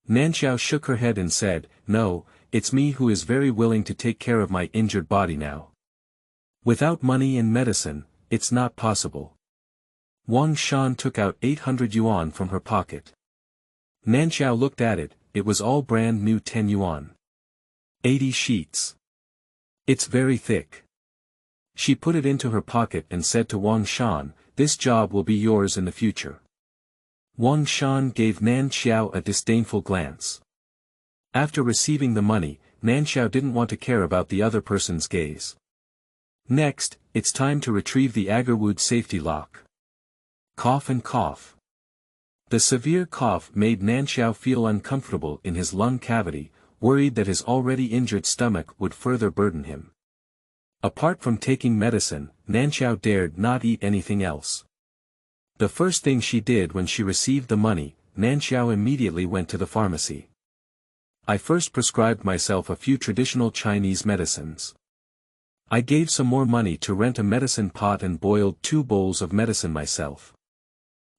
Nanqiao shook her head and said, no, it's me who is very willing to take care of my injured body now. Without money and medicine, it's not possible. Wang Shan took out 800 yuan from her pocket. Nanqiao looked at it, it was all brand new 10 yuan. 80 sheets. It's very thick. She put it into her pocket and said to Wang Shan, this job will be yours in the future. Wang Shan gave Nanqiao a disdainful glance. After receiving the money, Nanqiao didn't want to care about the other person's gaze. Next, it's time to retrieve the agarwood safety lock. Cough and cough. The severe cough made Nanqiao feel uncomfortable in his lung cavity, worried that his already injured stomach would further burden him. Apart from taking medicine, Nanqiao dared not eat anything else. The first thing she did when she received the money, Nanqiao immediately went to the pharmacy. I first prescribed myself a few traditional Chinese medicines. I gave some more money to rent a medicine pot and boiled 2 bowls of medicine myself.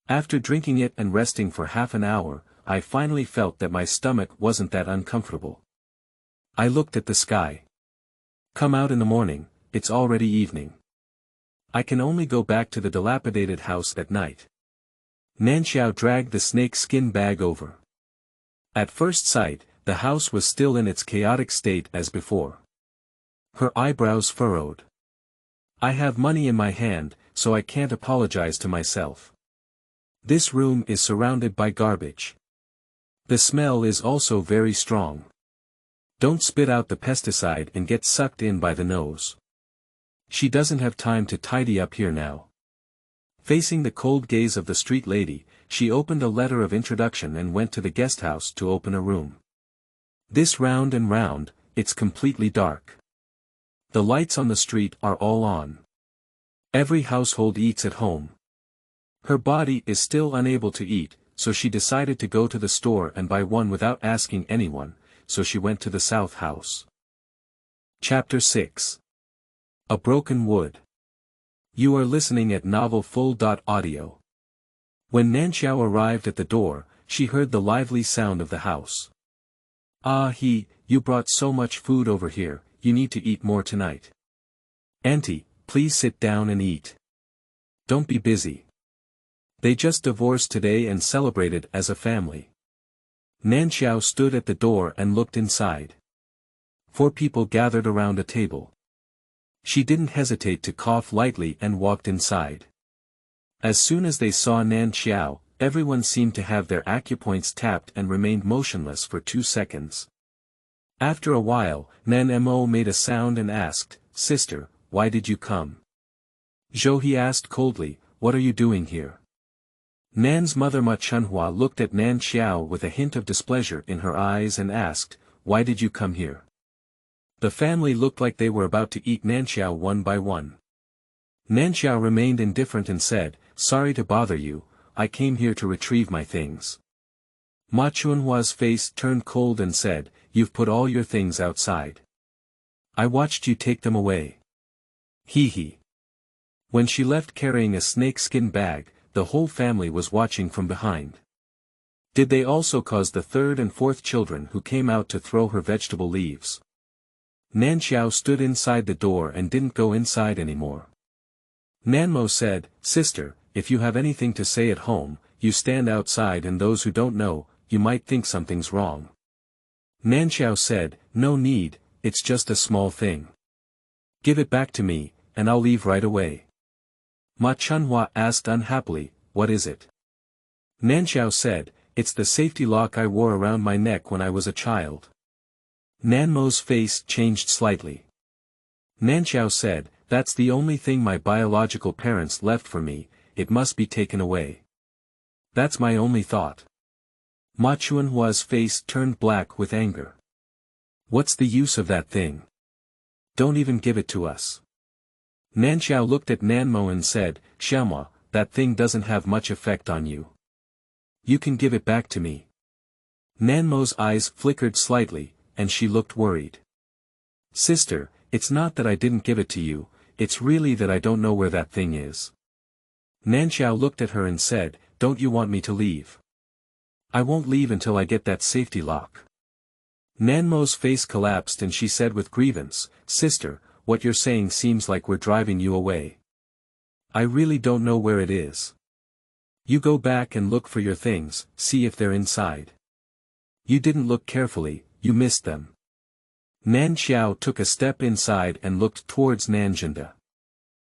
After drinking it and resting for half an hour, I finally felt that my stomach wasn't that uncomfortable. I looked at the sky. Come out in the morning, it's already evening. I can only go back to the dilapidated house at night. Nanqiao dragged the snake skin bag over. At first sight, the house was still in its chaotic state as before. Her eyebrows furrowed. I have money in my hand, so I can't apologize to myself. This room is surrounded by garbage. The smell is also very strong. Don't spit out the pesticide and get sucked in by the nose. She doesn't have time to tidy up here now. Facing the cold gaze of the street lady, she opened a letter of introduction and went to the guest house to open a room. This round and round, it's completely dark. The lights on the street are all on. Every household eats at home. Her body is still unable to eat, so she decided to go to the store and buy one without asking anyone, so she went to the south house. Chapter 6. A Broken Wood. You are listening at Novel Full.audio. When Nanqiao arrived at the door, she heard the lively sound of the house. Ah you brought so much food over here, you need to eat more tonight. Auntie, please sit down and eat. Don't be busy. They just divorced today and celebrated as a family. Nanqiao stood at the door and looked inside. 4 people gathered around a table. She didn't hesitate to cough lightly and walked inside. As soon as they saw Nanqiao, everyone seemed to have their acupoints tapped and remained motionless for 2 seconds. After a while, Nanmo made a sound and asked, "Sister, why did you come?" "Zhou," he asked coldly, "what are you doing here?" Nan's mother Ma Chunhua looked at Nanqiao with a hint of displeasure in her eyes and asked, "Why did you come here?" The family looked like they were about to eat Nanqiao one by one. Nanqiao remained indifferent and said, "Sorry to bother you, I came here to retrieve my things." Ma Chunhua's face turned cold and said, "You've put all your things outside. I watched you take them away." Hee. When she left carrying a snakeskin bag, the whole family was watching from behind. Did they also cause the 3rd and 4th children who came out to throw her vegetable leaves? Nanqiao stood inside the door and didn't go inside anymore. Nanmo said, "Sister, if you have anything to say at home, you stand outside, and those who don't know, you might think something's wrong." Nanqiao said, "No need, it's just a small thing. Give it back to me, and I'll leave right away." Ma Chunhua asked unhappily, "What is it?" Nanqiao said, "It's the safety lock I wore around my neck when I was a child." Nanmo's face changed slightly. Nanqiao said, "That's the only thing my biological parents left for me, it must be taken away. That's my only thought." Ma Chunhua's face turned black with anger. "What's the use of that thing? Don't even give it to us." Nanqiao looked at Nanmo and said, "Xiaomo, that thing doesn't have much effect on you. You can give it back to me." Nanmo's eyes flickered slightly, and she looked worried. "Sister, it's not that I didn't give it to you, it's really that I don't know where that thing is." Nanqiao looked at her and said, "Don't you want me to leave?" "I won't leave until I get that safety lock." Nanmo's face collapsed and she said with grievance, "Sister, what you're saying seems like we're driving you away. I really don't know where it is. You go back and look for your things, see if they're inside. You didn't look carefully, you missed them." Nanqiao took a step inside and looked towards Nanjinda.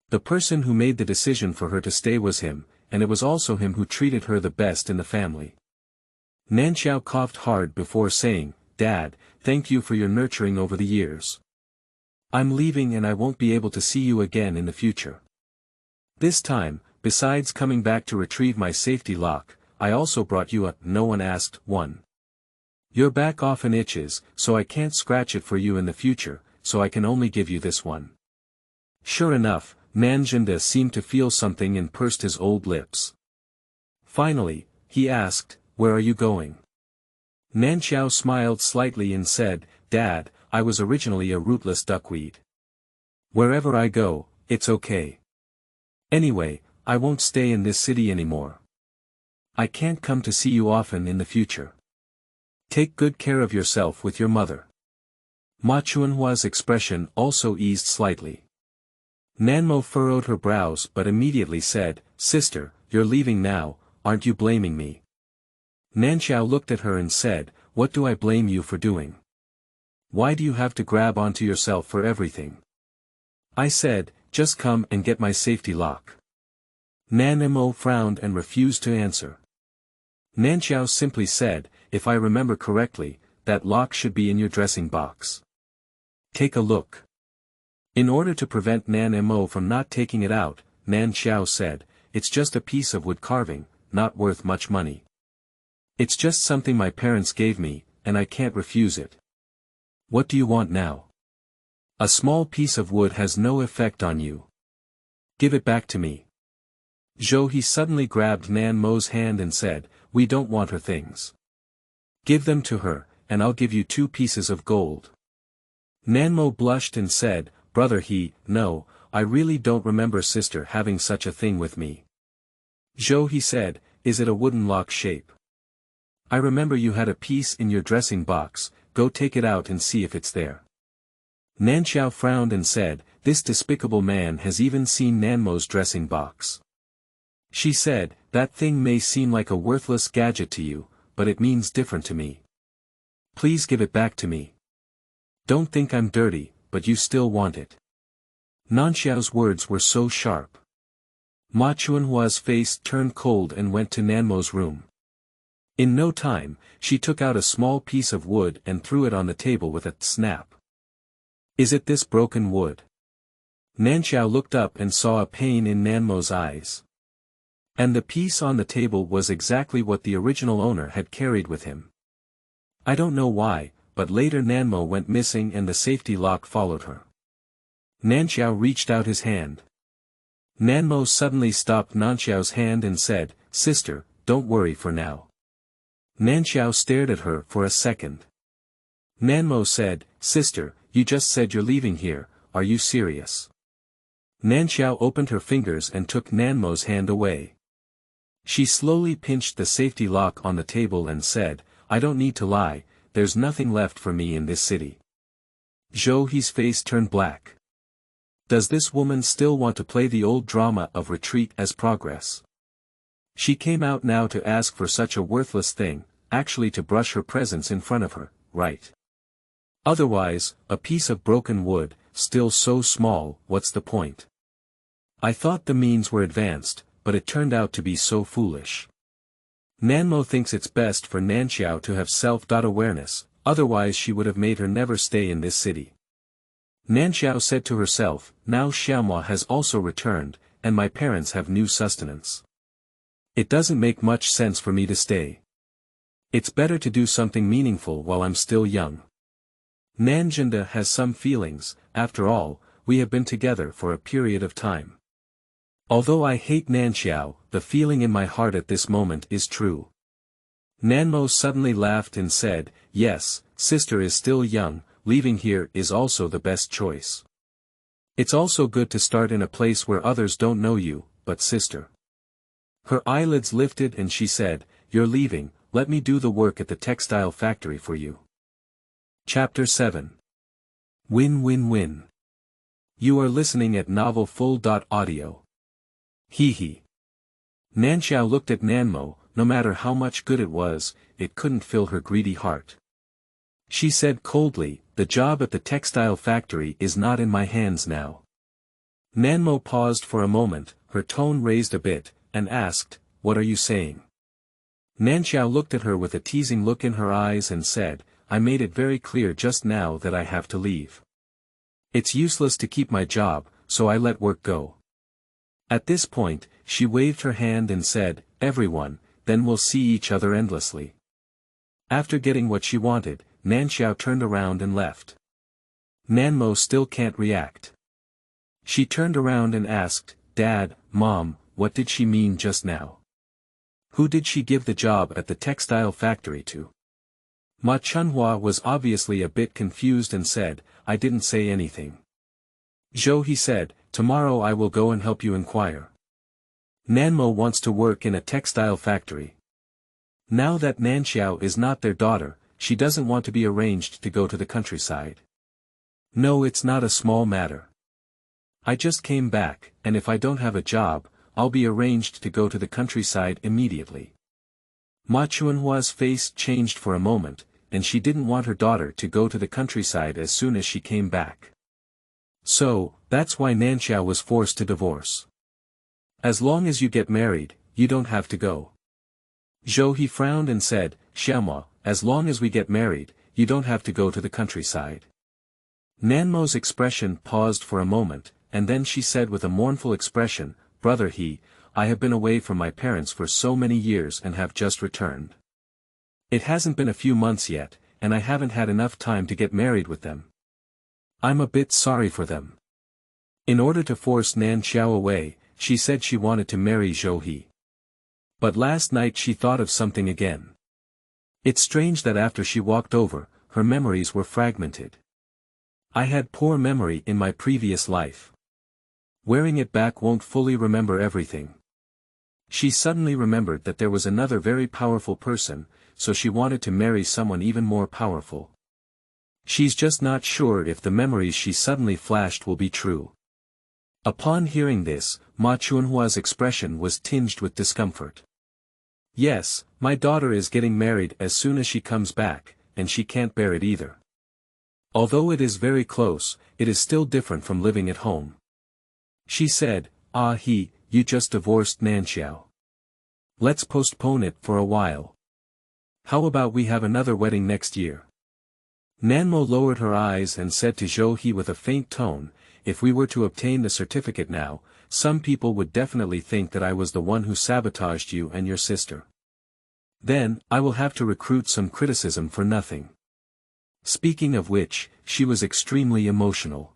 The person who made the decision for her to stay was him, and it was also him who treated her the best in the family. Nanqiao coughed hard before saying, "Dad, thank you for your nurturing over the years. I'm leaving and I won't be able to see you again in the future. This time, besides coming back to retrieve my safety lock, I also brought you a no one asked one. Your back often itches, so I can't scratch it for you in the future, so I can only give you this one." Sure enough, Nanjinda seemed to feel something and pursed his old lips. Finally, he asked, "Where are you going?" Nanqiao smiled slightly and said, "Dad, I was originally a rootless duckweed. Wherever I go, it's okay. Anyway, I won't stay in this city anymore. I can't come to see you often in the future. Take good care of yourself with your mother." Ma Chunhua's expression also eased slightly. Nanmo furrowed her brows but immediately said, "Sister, you're leaving now, aren't you blaming me?" Nanqiao looked at her and said, "What do I blame you for doing? Why do you have to grab onto yourself for everything? I said, just come and get my safety lock." Nanmo frowned and refused to answer. Nanqiao simply said, if I remember correctly, that lock should be in your dressing box. Take a look. In order to prevent Nan Mo from not taking it out, Nanqiao said, it's just a piece of wood carving, not worth much money. It's just something my parents gave me, and I can't refuse it. What do you want now? A small piece of wood has no effect on you. Give it back to me. He suddenly grabbed Nan Mo's hand and said, we don't want her things. Give them to her, and I'll give you 2 pieces of gold. Nan Mo blushed and said, brother no, I really don't remember sister having such a thing with me. He said, is it a wooden lock shape? I remember you had a piece in your dressing box, go take it out and see if it's there. Nanqiao frowned and said, this despicable man has even seen Nanmo's dressing box. She said, that thing may seem like a worthless gadget to you, but it means different to me. Please give it back to me. Don't think I'm dirty, but you still want it. Nanqiao's words were so sharp. Ma Chuanhua's face turned cold and went to Nanmo's room. In no time, she took out a small piece of wood and threw it on the table with a snap. Is it this broken wood? Nanqiao looked up and saw a pain in Nanmo's eyes. And the piece on the table was exactly what the original owner had carried with him. I don't know why, but later Nanmo went missing and the safety lock followed her. Nanqiao reached out his hand. Nanmo suddenly stopped Nanqiao's hand and said, sister, don't worry for now. Nanqiao stared at her for a second. Nanmo said, sister, you just said you're leaving here, are you serious? Nanqiao opened her fingers and took Nanmo's hand away. She slowly pinched the safety lock on the table and said, I don't need to lie, there's nothing left for me in this city. He's face turned black. Does this woman still want to play the old drama of retreat as progress? She came out now to ask for such a worthless thing, actually to brush her presence in front of her, right? Otherwise, a piece of broken wood, still so small, what's the point? I thought the means were advanced, but it turned out to be so foolish. Nanmo thinks it's best for Nanqiao to have self-awareness, otherwise she would have made her never stay in this city. Nanqiao said to herself, now Xiaomo has also returned, and my parents have new sustenance. It doesn't make much sense for me to stay. It's better to do something meaningful while I'm still young. Nanjinda has some feelings, after all, we have been together for a period of time. Although I hate Nanqiao, the feeling in my heart at this moment is true. Nanmo suddenly laughed and said, yes, sister is still young, leaving here is also the best choice. It's also good to start in a place where others don't know you, but sister. Her eyelids lifted and she said, you're leaving, let me do the work at the textile factory for you. Chapter 7. Win-win-win. You are listening at novelfull.audio. Hee. Nanqiao looked at Nanmo, no matter how much good it was, it couldn't fill her greedy heart. She said coldly, the job at the textile factory is not in my hands now. Nanmo paused for a moment, her tone raised a bit, and asked, what are you saying? Nanqiao looked at her with a teasing look in her eyes and said, I made it very clear just now that I have to leave. It's useless to keep my job, so I let work go. At this point, she waved her hand and said, everyone, then we'll see each other endlessly. After getting what she wanted, Nanqiao turned around and left. Nanmo still can't react. She turned around and asked, Dad, Mom, what did she mean just now? Who did she give the job at the textile factory to? Ma Chunhua was obviously a bit confused and said, I didn't say anything. He said, tomorrow I will go and help you inquire. Nanmo wants to work in a textile factory. Now that Nanqiao is not their daughter, she doesn't want to be arranged to go to the countryside. No, it's not a small matter. I just came back, and if I don't have a job, I'll be arranged to go to the countryside immediately. Ma Chuanhua's face changed for a moment, and she didn't want her daughter to go to the countryside as soon as she came back. So, that's why Nanqiao was forced to divorce. As long as you get married, you don't have to go. He frowned and said, Xiaomo, as long as we get married, you don't have to go to the countryside. Nanmo's expression paused for a moment, and then she said with a mournful expression, Brother I have been away from my parents for so many years and have just returned. It hasn't been a few months yet, and I haven't had enough time to get married with them. I'm a bit sorry for them. In order to force Nanqiao away, she said she wanted to marry Zhou. But last night she thought of something again. It's strange that after she walked over, her memories were fragmented. I had poor memory in my previous life. Wearing it back won't fully remember everything. She suddenly remembered that there was another very powerful person, so she wanted to marry someone even more powerful. She's just not sure if the memories she suddenly flashed will be true. Upon hearing this, Ma Chunhua's expression was tinged with discomfort. Yes, my daughter is getting married as soon as she comes back, and she can't bear it either. Although it is very close, it is still different from living at home. She said, you just divorced Nanqiao. Let's postpone it for a while. How about we have another wedding next year? Nanmo lowered her eyes and said to Zhou with a faint tone, if we were to obtain the certificate now, some people would definitely think that I was the one who sabotaged you and your sister. Then, I will have to recruit some criticism for nothing. Speaking of which, she was extremely emotional.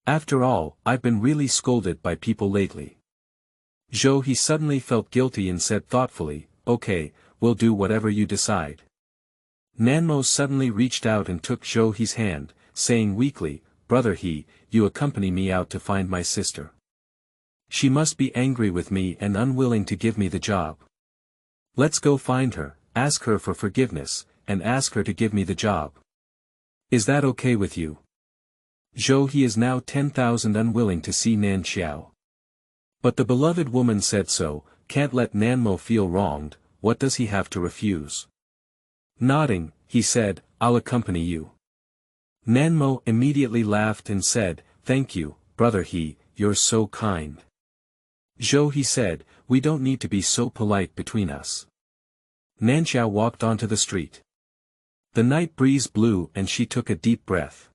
After all, I've been really scolded by people lately. Zhou suddenly felt guilty and said thoughtfully, okay, we'll do whatever you decide. Nanmo suddenly reached out and took Zhou's hand, saying weakly, Brother you accompany me out to find my sister. She must be angry with me and unwilling to give me the job. Let's go find her, ask her for forgiveness, and ask her to give me the job. Is that okay with you? Zhou is now 10,000 unwilling to see Nanqiao. But the beloved woman said so, can't let Nanmo feel wronged, what does he have to refuse? Nodding, he said, I'll accompany you. Nanmo immediately laughed and said, thank you, brother you're so kind. Zhou said, we don't need to be so polite between us. Nanqiao walked onto the street. The night breeze blew and she took a deep breath.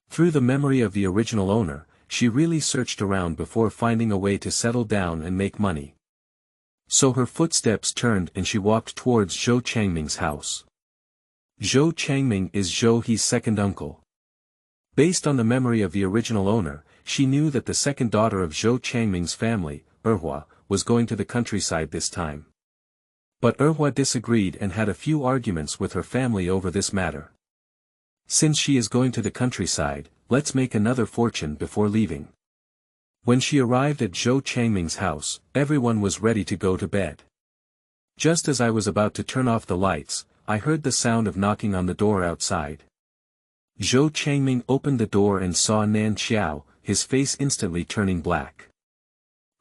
Through the memory of the original owner, she really searched around before finding a way to settle down and make money. So her footsteps turned and she walked towards Zhou Changming's house. Zhou Changming is Zhou's second uncle. Based on the memory of the original owner, she knew that the second daughter of Zhou Changming's family, Erhua, was going to the countryside this time. But Erhua disagreed and had a few arguments with her family over this matter. Since she is going to the countryside, let's make another fortune before leaving. When she arrived at Zhou Changming's house, everyone was ready to go to bed. Just as I was about to turn off the lights, I heard the sound of knocking on the door outside. Zhou Changming opened the door and saw Nanqiao, his face instantly turning black.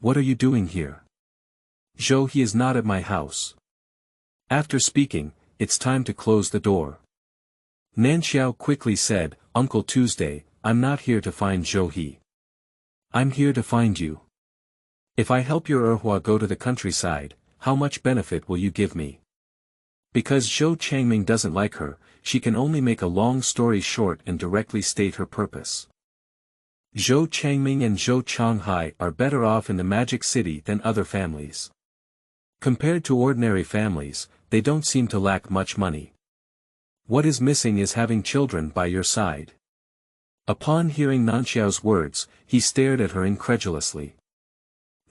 What are you doing here? Zhou is not at my house. After speaking, it's time to close the door. Nanqiao quickly said, Uncle Tuesday, I'm not here to find Zhou. I'm here to find you. If I help your Erhua go to the countryside, how much benefit will you give me? Because Zhou Changming doesn't like her, she can only make a long story short and directly state her purpose. Zhou Changming and Zhou Changhai are better off in the Magic City than other families. Compared to ordinary families, they don't seem to lack much money. What is missing is having children by your side. Upon hearing Nanqiao's words, he stared at her incredulously.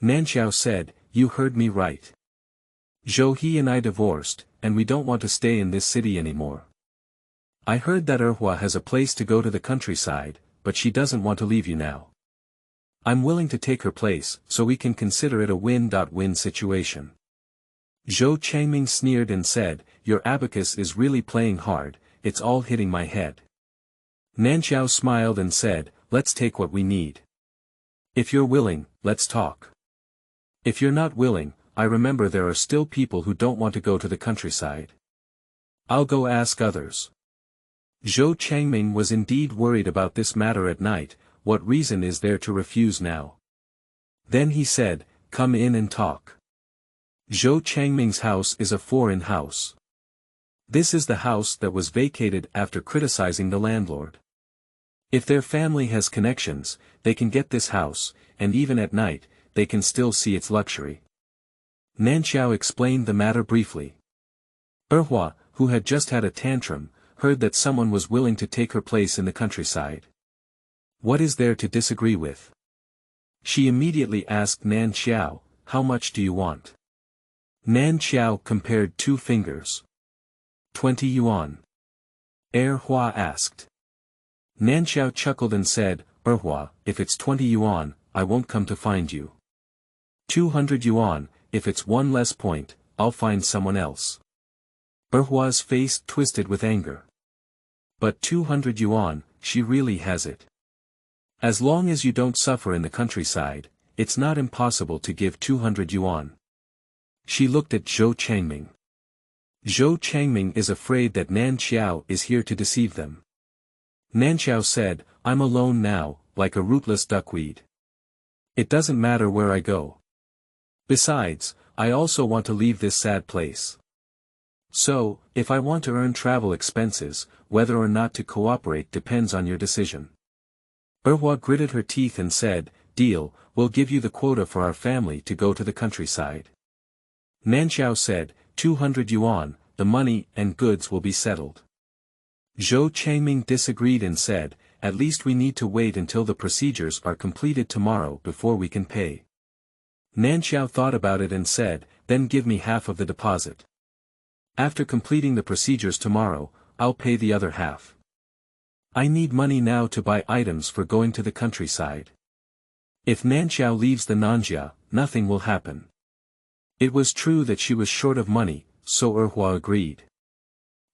Nanqiao said, you heard me right. Zhou and I divorced, and we don't want to stay in this city anymore. I heard that Erhua has a place to go to the countryside, but she doesn't want to leave you now. I'm willing to take her place, so we can consider it a win-win situation. Zhou Changming sneered and said, your abacus is really playing hard, it's all hitting my head. Nanqiao smiled and said, let's take what we need. If you're willing, let's talk. If you're not willing, I remember there are still people who don't want to go to the countryside. I'll go ask others. Zhou Changming was indeed worried about this matter at night, what reason is there to refuse now? Then he said, come in and talk. Zhou Changming's house is a foreign house. This is the house that was vacated after criticizing the landlord. If their family has connections, they can get this house, and even at night, they can still see its luxury. Nanqiao explained the matter briefly. Erhua, who had just had a tantrum, heard that someone was willing to take her place in the countryside. What is there to disagree with? She immediately asked Nanqiao, how much do you want? Nanqiao compared 2 fingers. 20 yuan. Erhua asked. Nanqiao chuckled and said, Erhua, if it's 20 yuan, I won't come to find you. 200 yuan, if it's 1 less point, I'll find someone else. Erhua's face twisted with anger. But 200 yuan, she really has it. As long as you don't suffer in the countryside, it's not impossible to give 200 yuan. She looked at Zhou Changming. Zhou Changming is afraid that Nanqiao is here to deceive them. Nanqiao said, I'm alone now, like a rootless duckweed. It doesn't matter where I go. Besides, I also want to leave this sad place. So, if I want to earn travel expenses, whether or not to cooperate depends on your decision. Erhua gritted her teeth and said, Deal, we'll give you the quota for our family to go to the countryside. Nanqiao said, 200 yuan, the money and goods will be settled. Zhou Changming disagreed and said, at least we need to wait until the procedures are completed tomorrow before we can pay. Nanqiao thought about it and said, then give me half of the deposit. After completing the procedures tomorrow, I'll pay the other half. I need money now to buy items for going to the countryside. If Nanqiao leaves the Nanjia, nothing will happen. It was true that she was short of money, so Erhua agreed.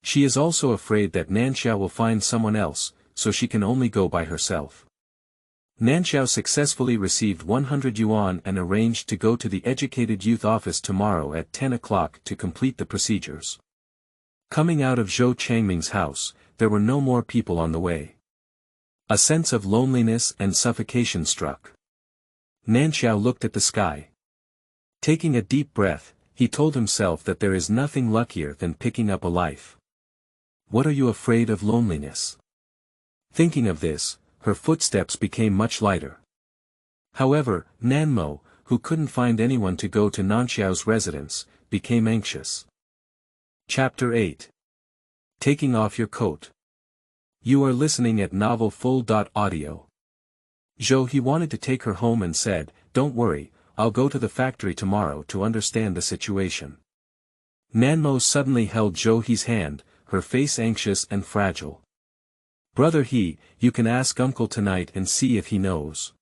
She is also afraid that Nanqiao will find someone else, so she can only go by herself. Nanqiao successfully received 100 yuan and arranged to go to the Educated Youth Office tomorrow at 10 o'clock to complete the procedures. Coming out of Zhou Changming's house, there were no more people on the way. A sense of loneliness and suffocation struck. Nanqiao looked at the sky. Taking a deep breath, he told himself that there is nothing luckier than picking up a life. What are you afraid of loneliness? Thinking of this, her footsteps became much lighter. However, Nanmo, who couldn't find anyone to go to Nanqiao's residence, became anxious. Chapter 8. Taking off your coat. You are listening at Novel Full.audio. Zhou he wanted to take her home and said, don't worry, I'll go to the factory tomorrow to understand the situation. Nanmo suddenly held Zhou He's hand, her face anxious and fragile. Brother He, you can ask uncle tonight and see if he knows.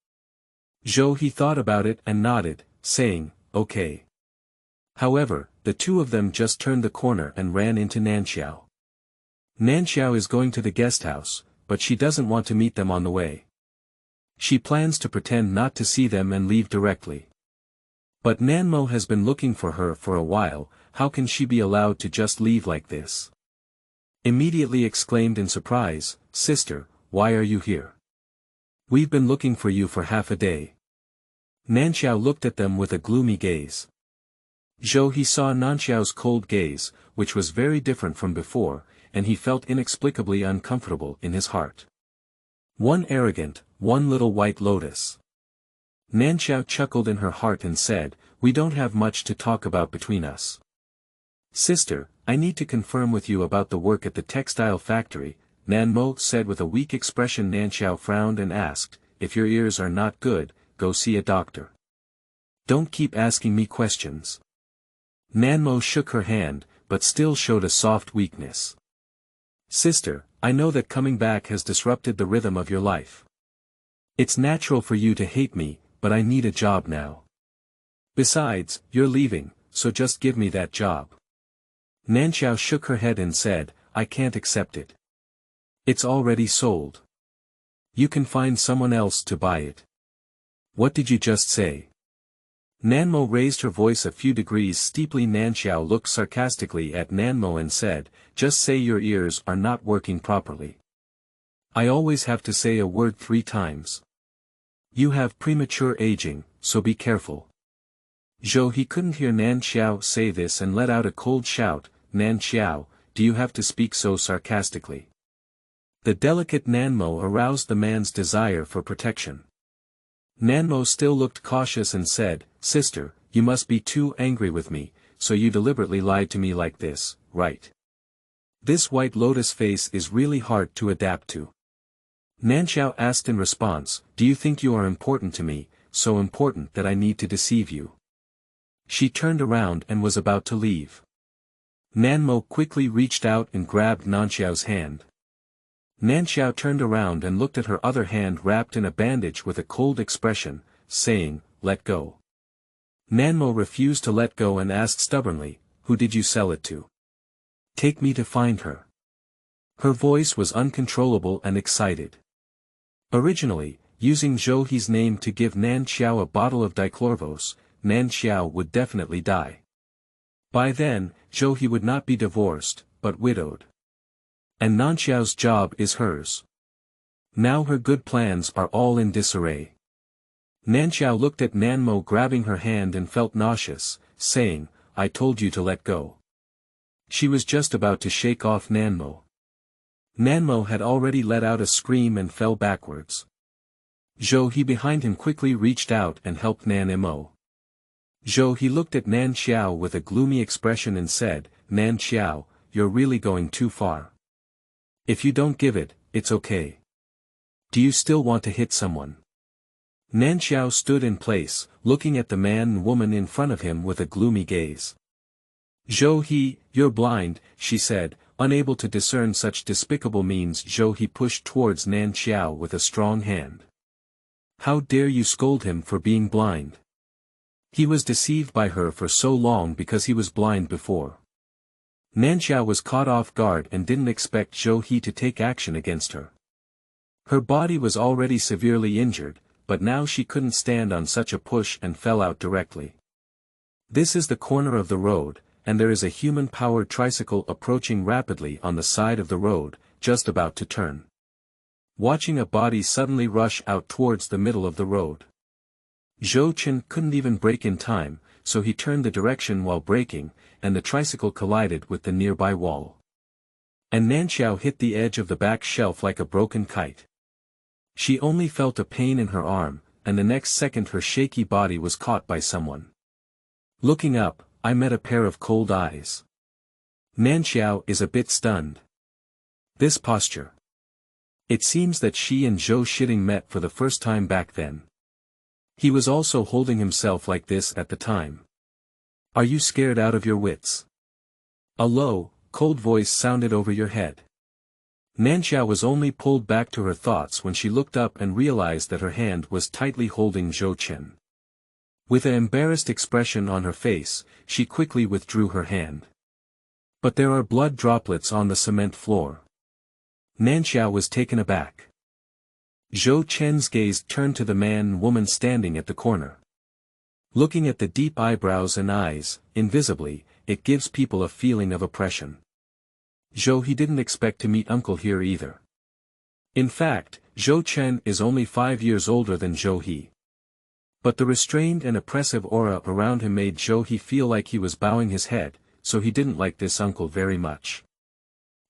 Zhou He thought about it and nodded, saying, okay. However, the two of them just turned the corner and ran into Nanqiao. Nanqiao is going to the guest house, but she doesn't want to meet them on the way. She plans to pretend not to see them and leave directly. But Nanmo has been looking for her for a while, how can she be allowed to just leave like this? Immediately exclaimed in surprise, Sister, why are you here? We've been looking for you for half a day. Nanqiao looked at them with a gloomy gaze. Zhou he saw Nanqiao's cold gaze, which was very different from before, and he felt inexplicably uncomfortable in his heart. One arrogant, one little white lotus. Nanqiao chuckled in her heart and said, we don't have much to talk about between us. Sister, I need to confirm with you about the work at the textile factory, Nanmo said with a weak expression. Nanqiao frowned and asked, if your ears are not good, go see a doctor. Don't keep asking me questions. Nanmo shook her hand, but still showed a soft weakness. Sister, I know that coming back has disrupted the rhythm of your life. It's natural for you to hate me, but I need a job now. Besides, you're leaving, so just give me that job. Nanqiao shook her head and said, I can't accept it. It's already sold. You can find someone else to buy it. What did you just say? Nanmo raised her voice a few degrees steeply. Nanqiao looked sarcastically at Nanmo and said, just say your ears are not working properly. I always have to say a word 3 times. You have premature aging, so be careful. Zhou he couldn't hear Nanqiao say this and let out a cold shout, Nanqiao, do you have to speak so sarcastically? The delicate Nanmo aroused the man's desire for protection. Nanmo still looked cautious and said, "Sister, you must be too angry with me, so you deliberately lied to me like this, right? This white lotus face is really hard to adapt to." Nanqiao asked in response, "Do you think you are important to me, so important that I need to deceive you?" She turned around and was about to leave. Nanmo quickly reached out and grabbed Nanqiao's hand. Nanqiao turned around and looked at her other hand wrapped in a bandage with a cold expression, saying, "Let go." Nanmo refused to let go and asked stubbornly, "Who did you sell it to? Take me to find her." Her voice was uncontrollable and excited. Originally, using Zhou He's name to give Nanqiao a bottle of dichlorvos, Nanqiao would definitely die. By then, Zhou He would not be divorced, but widowed. And Nanqiao's job is hers. Now her good plans are all in disarray. Nanqiao looked at Nanmo grabbing her hand and felt nauseous, saying, "I told you to let go." She was just about to shake off Nanmo. Nanmo had already let out a scream and fell backwards. Zhou He behind him quickly reached out and helped Nanmo. Zhou He looked at Nanqiao with a gloomy expression and said, "Nanqiao, you're really going too far. If you don't give it, it's okay. Do you still want to hit someone?" Nanqiao stood in place, looking at the man and woman in front of him with a gloomy gaze. "Zhou He, you're blind," she said, unable to discern such despicable means. Zhou He pushed towards Nanqiao with a strong hand. "How dare you scold him for being blind? He was deceived by her for so long because he was blind before." Nanqiao was caught off guard and didn't expect Zhou He to take action against her. Her body was already severely injured, but now she couldn't stand on such a push and fell out directly. This is the corner of the road, and there is a human-powered tricycle approaching rapidly on the side of the road, just about to turn. Watching a body suddenly rush out towards the middle of the road. Zhou Chen couldn't even brake in time, so he turned the direction while braking, and the tricycle collided with the nearby wall. And Nanqiao hit the edge of the back shelf like a broken kite. She only felt a pain in her arm, and the next second her shaky body was caught by someone. Looking up, I met a pair of cold eyes. Nanqiao is a bit stunned. This posture. It seems that she and Zhou Shitting met for the first time back then. He was also holding himself like this at the time. "Are you scared out of your wits?" A low, cold voice sounded over your head. Nanqiao was only pulled back to her thoughts when she looked up and realized that her hand was tightly holding Zhou Chen. With an embarrassed expression on her face, she quickly withdrew her hand. "But there are blood droplets on the cement floor." Nanqiao was taken aback. Zhou Chen's gaze turned to the man and woman standing at the corner. Looking at the deep eyebrows and eyes, invisibly, it gives people a feeling of oppression. Zhou He didn't expect to meet Uncle here either. In fact, Zhou Chen is only 5 years older than Zhou He. But the restrained and oppressive aura around him made Zhou He feel like he was bowing his head, so he didn't like this uncle very much.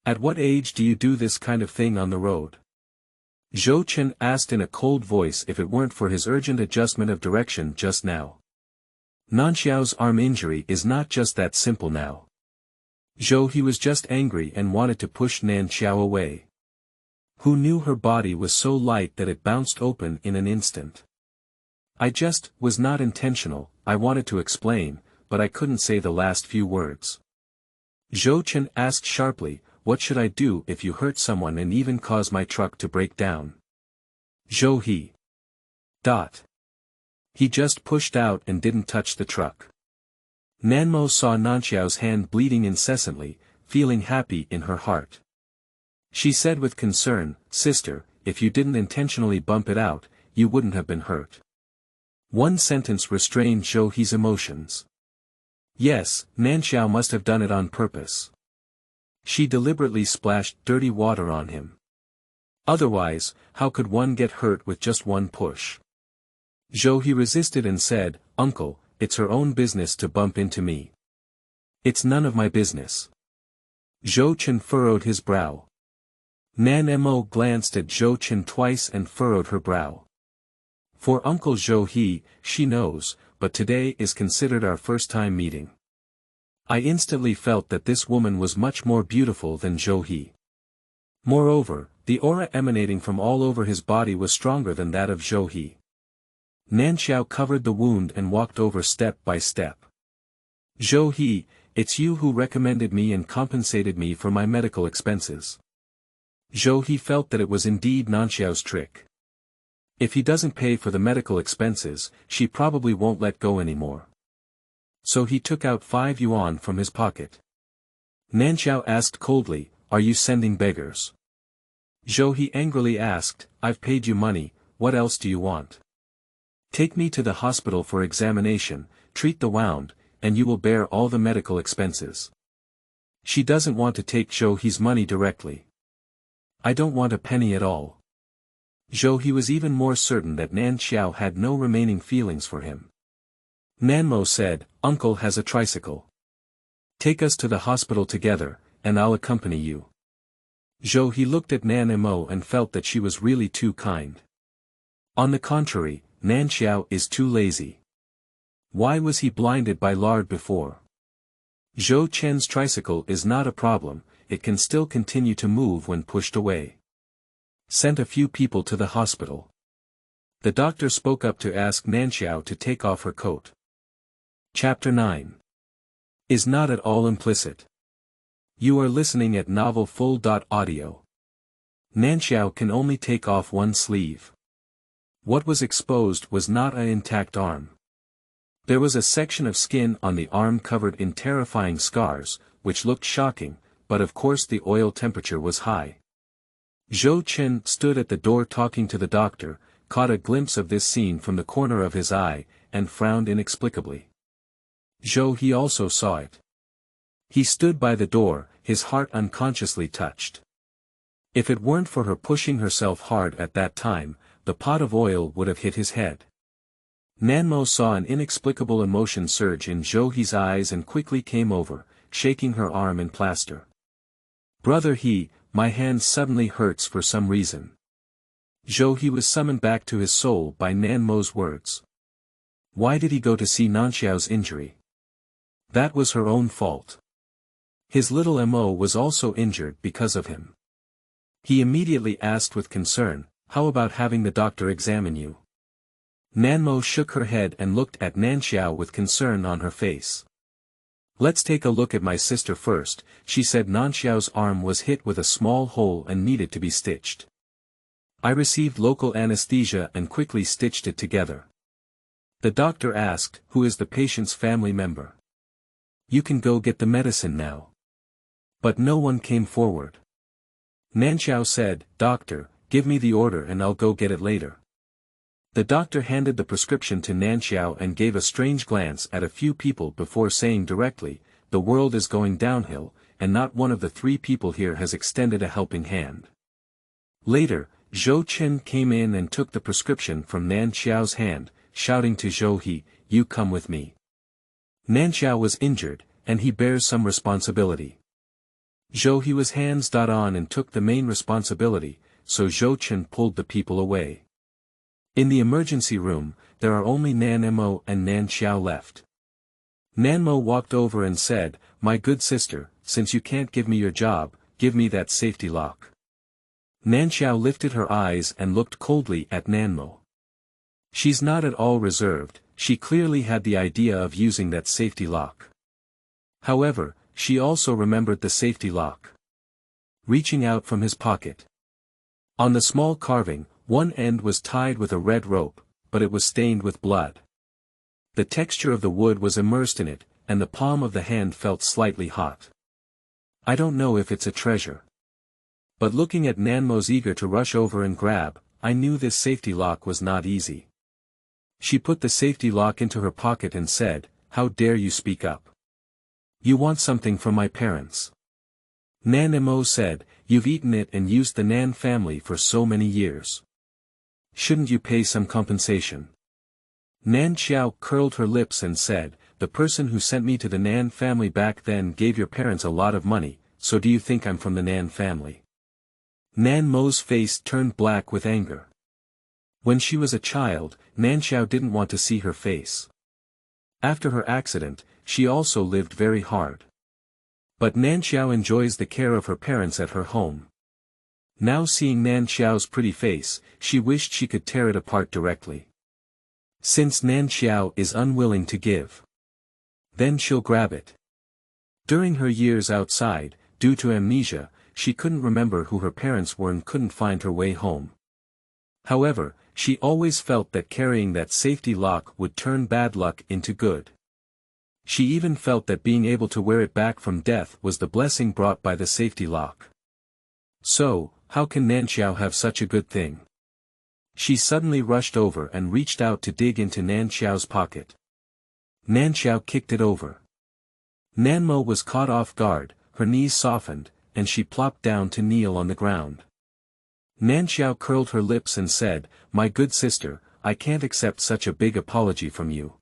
"At what age do you do this kind of thing on the road?" Zhou Chen asked in a cold voice if it weren't for his urgent adjustment of direction just now. Nanqiao's arm injury is not just that simple now. Zhou He was just angry and wanted to push Nanqiao away. Who knew her body was so light that it bounced open in an instant? "I just was not intentional," I wanted to explain, but I couldn't say the last few words. Zhou Chen asked sharply, "What should I do if you hurt someone and even cause my truck to break down?" Zhou He. He just pushed out and didn't touch the truck. Nanmo saw Nanqiao's hand bleeding incessantly, feeling happy in her heart. She said with concern, "Sister, if you didn't intentionally bump it out, you wouldn't have been hurt." One sentence restrained Zhou He's emotions. Yes, Nanqiao must have done it on purpose. She deliberately splashed dirty water on him. Otherwise, how could one get hurt with just one push? Zhou He resisted and said, "Uncle, it's her own business to bump into me. It's none of my business." Zhou Chen furrowed his brow. Nan-mo glanced at Zhou Chen twice and furrowed her brow. For Uncle Zhou she knows, but today is considered our first time meeting. I instantly felt that this woman was much more beautiful than Zhou. Moreover, the aura emanating from all over his body was stronger than that of Zhou. Nanqiao covered the wound and walked over step by step. Zhou, it's you who recommended me and compensated me for my medical expenses. Zhou felt that it was indeed Nanqiao's trick. If he doesn't pay for the medical expenses, she probably won't let go anymore. So he took out 5 yuan from his pocket. Nanqiao asked coldly, "Are you sending beggars?" Zhou angrily asked, "I've paid you money, what else do you want? Take me to the hospital for examination, treat the wound, and you will bear all the medical expenses." She doesn't want to take Zhou's money directly. "I don't want a penny at all." Zhou was even more certain that Nanqiao had no remaining feelings for him. Nanmo said, "Uncle has a tricycle. Take us to the hospital together, and I'll accompany you." Zhou looked at Nanmo and felt that she was really too kind. On the contrary, Nanqiao is too lazy. Why was he blinded by lard before? Zhou Chen's tricycle is not a problem, it can still continue to move when pushed away. Sent a few people to the hospital. The doctor spoke up to ask Nanqiao to take off her coat. Chapter 9 is not at all implicit. You are listening at novel full.audio. Nanqiao can only take off one sleeve. What was exposed was not an intact arm. There was a section of skin on the arm covered in terrifying scars, which looked shocking, but of course the oil temperature was high. Zhou Chen stood at the door talking to the doctor, caught a glimpse of this scene from the corner of his eye, and frowned inexplicably. Zhou also saw it. He stood by the door, his heart unconsciously touched. If it weren't for her pushing herself hard at that time, the pot of oil would have hit his head. Nanmo saw an inexplicable emotion surge in Zhou's eyes and quickly came over, shaking her arm in plaster. "Brother my hand suddenly hurts for some reason." Zhou was summoned back to his soul by Nanmo's words. Why did he go to see Nanqiao's injury? That was her own fault. His little Mo was also injured because of him. He immediately asked with concern, "How about having the doctor examine you?" Nanmo shook her head and looked at Nanqiao with concern on her face. "Let's take a look at my sister first," she said. Nanqiao's arm was hit with a small hole and needed to be stitched. I received local anesthesia and quickly stitched it together. The doctor asked, "Who is the patient's family member?" "You can go get the medicine now." But no one came forward. Nanqiao said, "Doctor, give me the order and I'll go get it later." The doctor handed the prescription to Nanqiao and gave a strange glance at a few people before saying directly, "The world is going downhill, and not one of the 3 people here has extended a helping hand." Later, Zhou Chen came in and took the prescription from Nanqiao's hand, shouting to Zhou, "You come with me. Nanqiao was injured, and he bears some responsibility." Zhou was hands-on and took the main responsibility, so Zhou Chen pulled the people away. In the emergency room, there are only Nanmo and Nanqiao left. Nanmo walked over and said, "My good sister, since you can't give me your job, give me that safety lock." Nanqiao lifted her eyes and looked coldly at Nanmo. She's not at all reserved, she clearly had the idea of using that safety lock. However, she also remembered the safety lock. Reaching out from his pocket. On the small carving, one end was tied with a red rope, but it was stained with blood. The texture of the wood was immersed in it, and the palm of the hand felt slightly hot. "I don't know if it's a treasure." But looking at Nanmo's eager to rush over and grab, I knew this safety lock was not easy. She put the safety lock into her pocket and said, "How dare you speak up? You want something from my parents." Nanmo said, "You've eaten it and used the Nan family for so many years. Shouldn't you pay some compensation?" Nanqiao curled her lips and said, "The person who sent me to the Nan family back then gave your parents a lot of money, so do you think I'm from the Nan family? Nan Mo's face turned black with anger. When she was a child, Nanqiao didn't want to see her face. After her accident, she also lived very hard. But Nanqiao enjoys the care of her parents at her home. Now seeing Nanqiao's pretty face, she wished she could tear it apart directly. Since Nanqiao is unwilling to give, then she'll grab it. During her years outside, due to amnesia, she couldn't remember who her parents were and couldn't find her way home. However, she always felt that carrying that safety lock would turn bad luck into good. She even felt that being able to wear it back from death was the blessing brought by the safety lock. So, how can Nanqiao have such a good thing? She suddenly rushed over and reached out to dig into Nanqiao's pocket. Nanqiao kicked it over. Nanmo was caught off guard, her knees softened, and she plopped down to kneel on the ground. Nanqiao curled her lips and said, "My good sister, I can't accept such a big apology from you."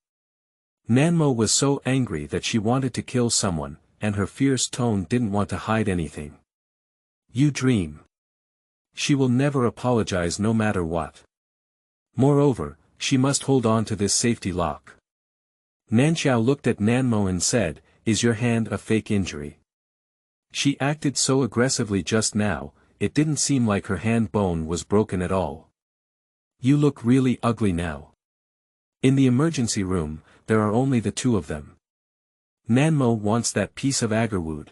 Nanmo was so angry that she wanted to kill someone, and her fierce tone didn't want to hide anything. "You dream. She will never apologize no matter what. Moreover, she must hold on to this safety lock." Nanqiao looked at Nanmo and said, "Is your hand a fake injury? She acted so aggressively just now, it didn't seem like her hand bone was broken at all. You look really ugly now." In the emergency room, there are only the two of them. Nanmo wants that piece of agarwood.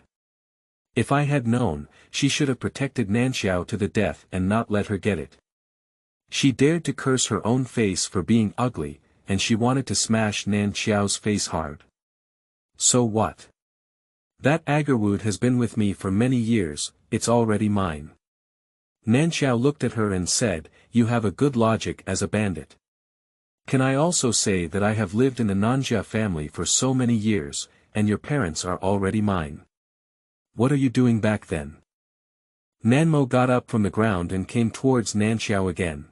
If I had known, she should have protected Nanqiao to the death and not let her get it. She dared to curse her own face for being ugly, and she wanted to smash Nanqiao's face hard. So what? That agarwood has been with me for many years, it's already mine. Nanqiao looked at her and said, "You have a good logic as a bandit. Can I also say that I have lived in the Nanjia family for so many years, and your parents are already mine? What are you doing back then?" Nanmo got up from the ground and came towards Nanqiao again.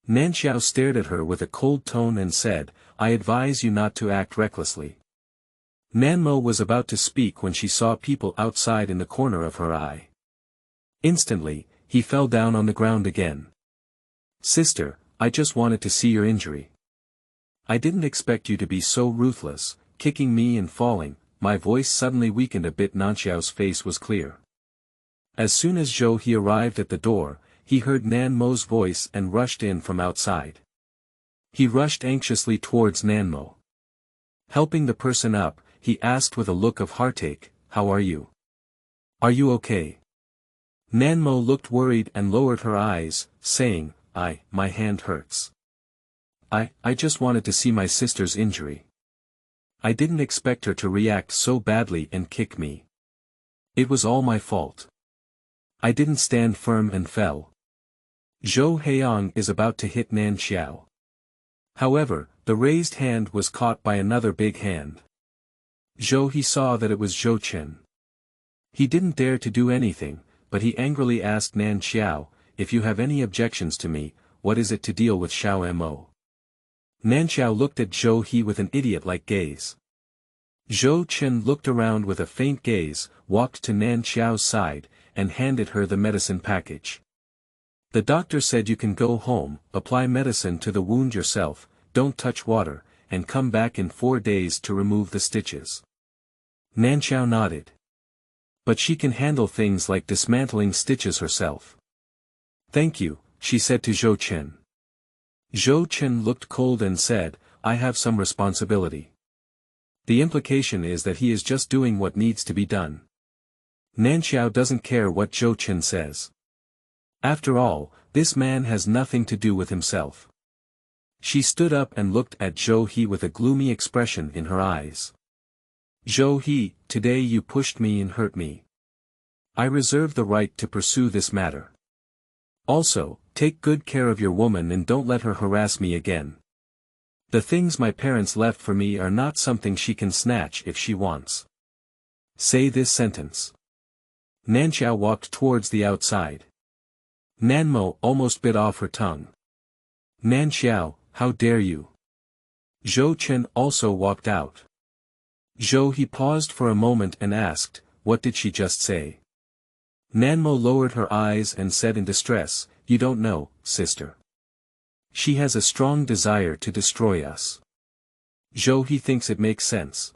Nanqiao stared at her with a cold tone and said, "I advise you not to act recklessly." Nanmo was about to speak when she saw people outside in the corner of her eye. Instantly, he fell down on the ground again. "Sister, I just wanted to see your injury. I didn't expect you to be so ruthless, kicking me and falling." My voice suddenly weakened a bit. Nanqiao's face was clear. As soon as Zhou He arrived at the door, he heard Nanmo's voice and rushed in from outside. He rushed anxiously towards Nanmo. Helping the person up, he asked with a look of heartache, "How are you? Are you okay?" Nanmo looked worried and lowered her eyes, saying, My hand hurts. I just wanted to see my sister's injury. I didn't expect her to react so badly and kick me. It was all my fault. I didn't stand firm and fell." Zhou Heiyang is about to hit Nanqiao. However, the raised hand was caught by another big hand. Zhou He saw that it was Zhou Chen. He didn't dare to do anything, but he angrily asked Nanqiao, "If you have any objections to me, what is it to deal with Xiaomo?" Nanqiao looked at Zhou He with an idiot-like gaze. Zhou Chen looked around with a faint gaze, walked to Nanqiao's side, and handed her the medicine package. "The doctor said you can go home, apply medicine to the wound yourself, don't touch water, and come back in 4 days to remove the stitches." Nanqiao nodded. "But she can handle things like dismantling stitches herself." "Thank you," she said to Zhou Chen. Zhou Chen looked cold and said, "I have some responsibility." The implication is that he is just doing what needs to be done. Nanqiao doesn't care what Zhou Chen says. After all, this man has nothing to do with himself. She stood up and looked at Zhou He with a gloomy expression in her eyes. "Zhou He, today you pushed me and hurt me. I reserve the right to pursue this matter. Also, take good care of your woman and don't let her harass me again. The things my parents left for me are not something she can snatch if she wants. Say this sentence." Nanqiao walked towards the outside. Nanmo almost bit off her tongue. "Nanqiao, how dare you?" Zhou Chen also walked out. Zhou He paused for a moment and asked, what did she just say? Nanmo lowered her eyes and said in distress, you don't know, sister. She has a strong desire to destroy us. Zhou he thinks it makes sense.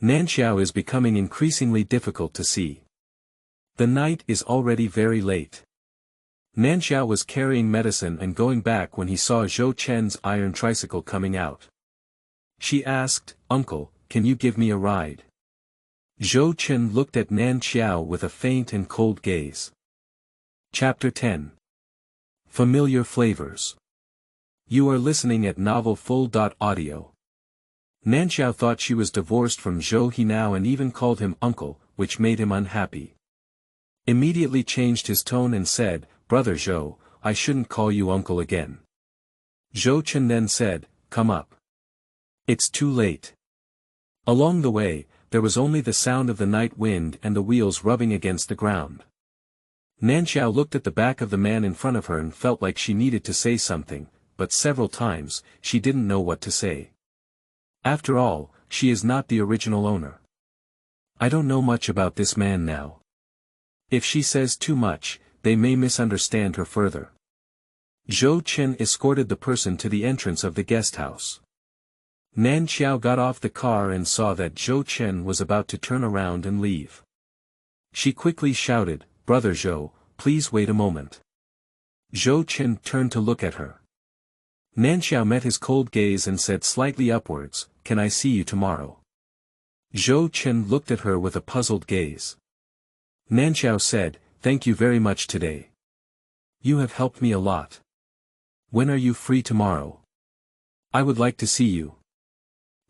Nanqiao is becoming increasingly difficult to see. The night is already very late. Nanqiao was carrying medicine and going back when he saw Zhou Chen's iron tricycle coming out. She asked, Uncle, can you give me a ride? Zhou Chen looked at Nanqiao with a faint and cold gaze. Chapter 10. Familiar Flavors. You are listening at novelfull.audio. Nanqiao thought she was divorced from Zhou He now and even called him uncle, which made him unhappy. Immediately changed his tone and said, Brother Zhou, I shouldn't call you uncle again. Zhou Chen then said, come up. It's too late. Along the way, there was only the sound of the night wind and the wheels rubbing against the ground. Nanqiao looked at the back of the man in front of her and felt like she needed to say something, but several times, she didn't know what to say. After all, she is not the original owner. I don't know much about this man now. If she says too much, they may misunderstand her further. Zhou Chen escorted the person to the entrance of the guest house. Nanqiao got off the car and saw that Zhou Chen was about to turn around and leave. She quickly shouted, Brother Zhou, please wait a moment. Zhou Chen turned to look at her. Nanqiao met his cold gaze and said slightly upwards, Can I see you tomorrow? Zhou Chen looked at her with a puzzled gaze. Nanqiao said, Thank you very much today. You have helped me a lot. When are you free tomorrow? I would like to see you.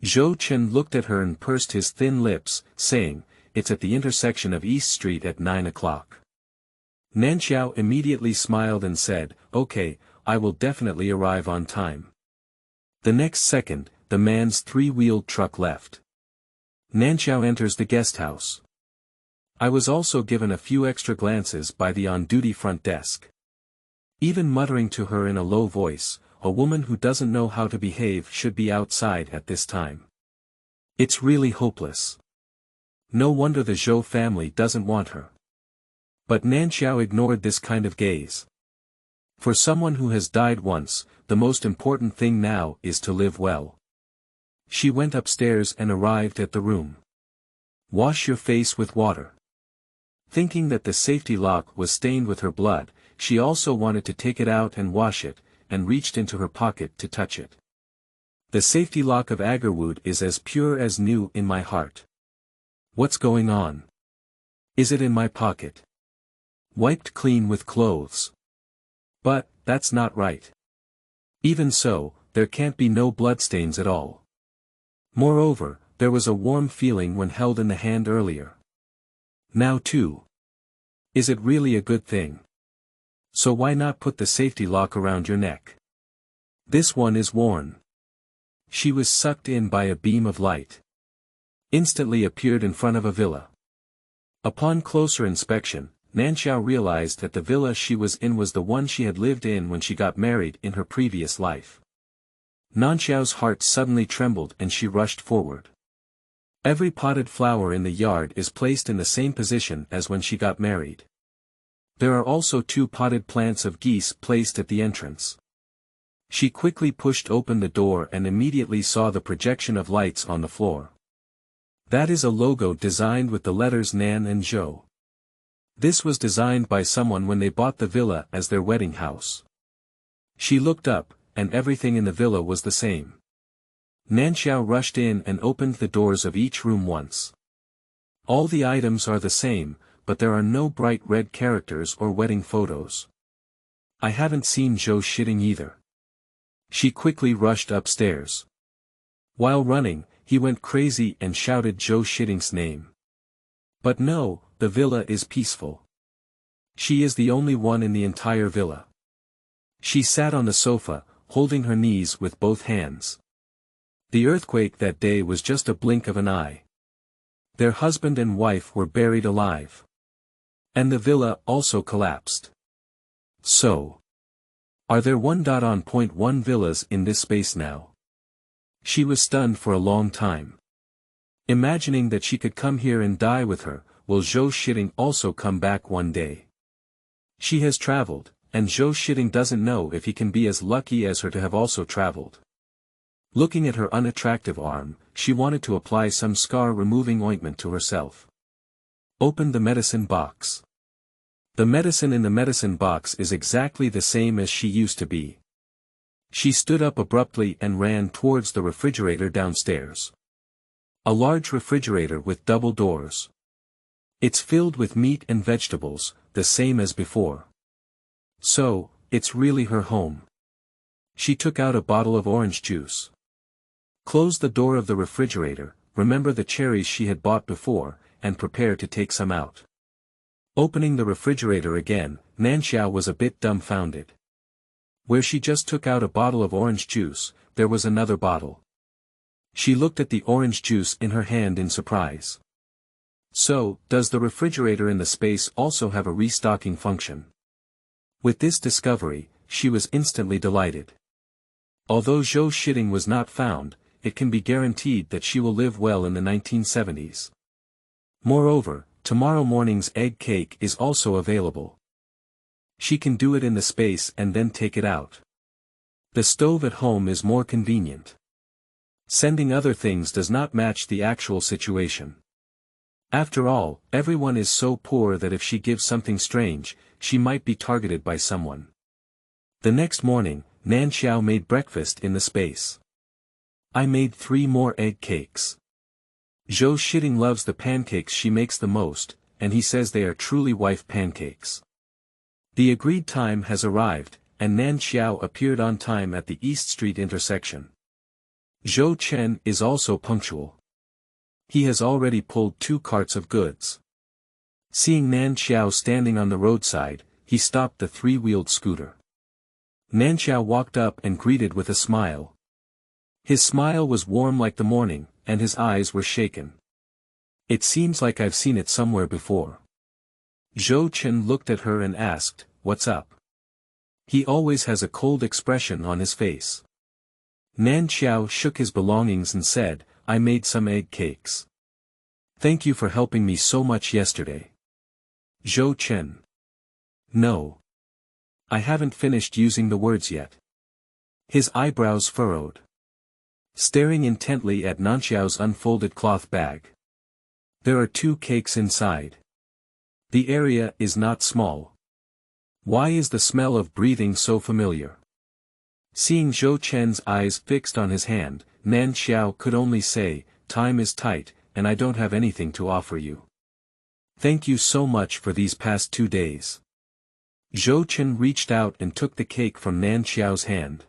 Zhou Chen looked at her and pursed his thin lips, saying, It's at the intersection of East Street at 9 o'clock. Nanqiao immediately smiled and said, Okay, I will definitely arrive on time. The next second, the man's three-wheeled truck left. Nanqiao enters the guest house. I was also given a few extra glances by the on-duty front desk. Even muttering to her in a low voice, a woman who doesn't know how to behave should be outside at this time. It's really hopeless. No wonder the Zhou family doesn't want her. But Nanqiao ignored this kind of gaze. For someone who has died once, the most important thing now is to live well. She went upstairs and arrived at the room. Wash your face with water. Thinking that the safety lock was stained with her blood, she also wanted to take it out and wash it, and reached into her pocket to touch it. The safety lock of agarwood is as pure as new in my heart. What's going on? Is it in my pocket? Wiped clean with clothes. But, that's not right. Even so, there can't be no bloodstains at all. Moreover, there was a warm feeling when held in the hand earlier. Now too. Is it really a good thing? So why not put the safety lock around your neck? This one is worn. She was sucked in by a beam of light. Instantly appeared in front of a villa. Upon closer inspection, Nanqiao realized that the villa she was in was the one she had lived in when she got married in her previous life. Nanqiao's heart suddenly trembled and she rushed forward. Every potted flower in the yard is placed in the same position as when she got married. There are also 2 potted plants of geese placed at the entrance. She quickly pushed open the door and immediately saw the projection of lights on the floor. That is a logo designed with the letters Nan and Zhou. This was designed by someone when they bought the villa as their wedding house. She looked up, and everything in the villa was the same. Nanqiao rushed in and opened the doors of each room once. All the items are the same, but there are no bright red characters or wedding photos. I haven't seen Zhou shitting either. She quickly rushed upstairs. While running, he went crazy and shouted Zhou shitting's name. But no, the villa is peaceful. She is the only one in the entire villa. She sat on the sofa, holding her knees with both hands. The earthquake that day was just a blink of an eye. Their husband and wife were buried alive. And the villa also collapsed. So, are there 1.1 villas in this space now? She was stunned for a long time. Imagining that she could come here and die with her, will Zhou Shitting also come back one day? She has traveled, and Zhou Shitting doesn't know if he can be as lucky as her to have also traveled. Looking at her unattractive arm, she wanted to apply some scar-removing ointment to herself. Opened the medicine box. The medicine in the medicine box is exactly the same as she used to be. She stood up abruptly and ran towards the refrigerator downstairs. A large refrigerator with double doors. It's filled with meat and vegetables, the same as before. So, it's really her home. She took out a bottle of orange juice. Closed the door of the refrigerator, remember the cherries she had bought before, and prepared to take some out. Opening the refrigerator again, Nanqiao was a bit dumbfounded. Where she just took out a bottle of orange juice, there was another bottle. She looked at the orange juice in her hand in surprise. So, does the refrigerator in the space also have a restocking function? With this discovery, she was instantly delighted. Although Zhou Shitting was not found, it can be guaranteed that she will live well in the 1970s. Moreover, tomorrow morning's egg cake is also available. She can do it in the space and then take it out. The stove at home is more convenient. Sending other things does not match the actual situation. After all, everyone is so poor that if she gives something strange, she might be targeted by someone. The next morning, Nanqiao made breakfast in the space. I made 3 more egg cakes. Zhou Shitting loves the pancakes she makes the most, and he says they are truly wife pancakes. The agreed time has arrived, and Nanqiao appeared on time at the East Street intersection. Zhou Chen is also punctual. He has already pulled 2 carts of goods. Seeing Nanqiao standing on the roadside, he stopped the 3-wheeled scooter. Nanqiao walked up and greeted with a smile. His smile was warm like the morning, and his eyes were shaken. It seems like I've seen it somewhere before. Zhou Chen looked at her and asked, "What's up?" He always has a cold expression on his face. Nanqiao shook his belongings and said, I made some egg cakes. Thank you for helping me so much yesterday. Zhou Chen. No. I haven't finished using the words yet. His eyebrows furrowed. Staring intently at Nanqiao's unfolded cloth bag. There are 2 cakes inside. The area is not small. Why is the smell of breathing so familiar? Seeing Zhou Chen's eyes fixed on his hand, Nanqiao could only say, time is tight, and I don't have anything to offer you. Thank you so much for these past 2 days. Zhou Chen reached out and took the cake from Nanqiao's hand.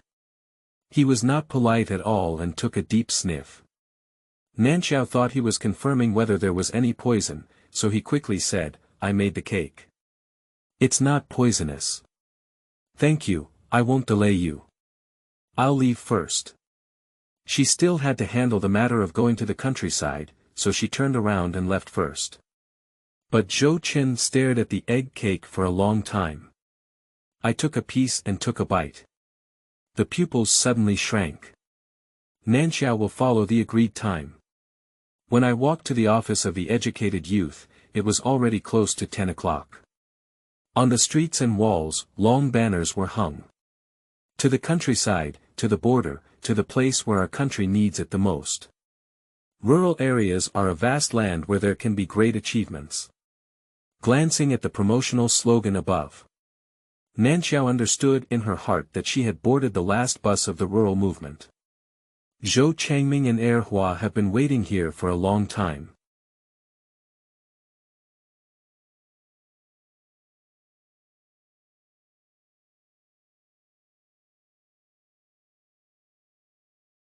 He was not polite at all and took a deep sniff. Nanqiao thought he was confirming whether there was any poison, so he quickly said, I made the cake. It's not poisonous. Thank you, I won't delay you. I'll leave first. She still had to handle the matter of going to the countryside, so she turned around and left first. But Zhou Chen stared at the egg cake for a long time. I took a piece and took a bite. The pupils suddenly shrank. Nanqiao will follow the agreed time. When I walked to the office of the educated youth, it was already close to 10 o'clock. On the streets and walls, long banners were hung. To the countryside, to the border, to the place where our country needs it the most. Rural areas are a vast land where there can be great achievements. Glancing at the promotional slogan above, Nanqiao understood in her heart that she had boarded the last bus of the rural movement. Zhou Changming and Erhua have been waiting here for a long time.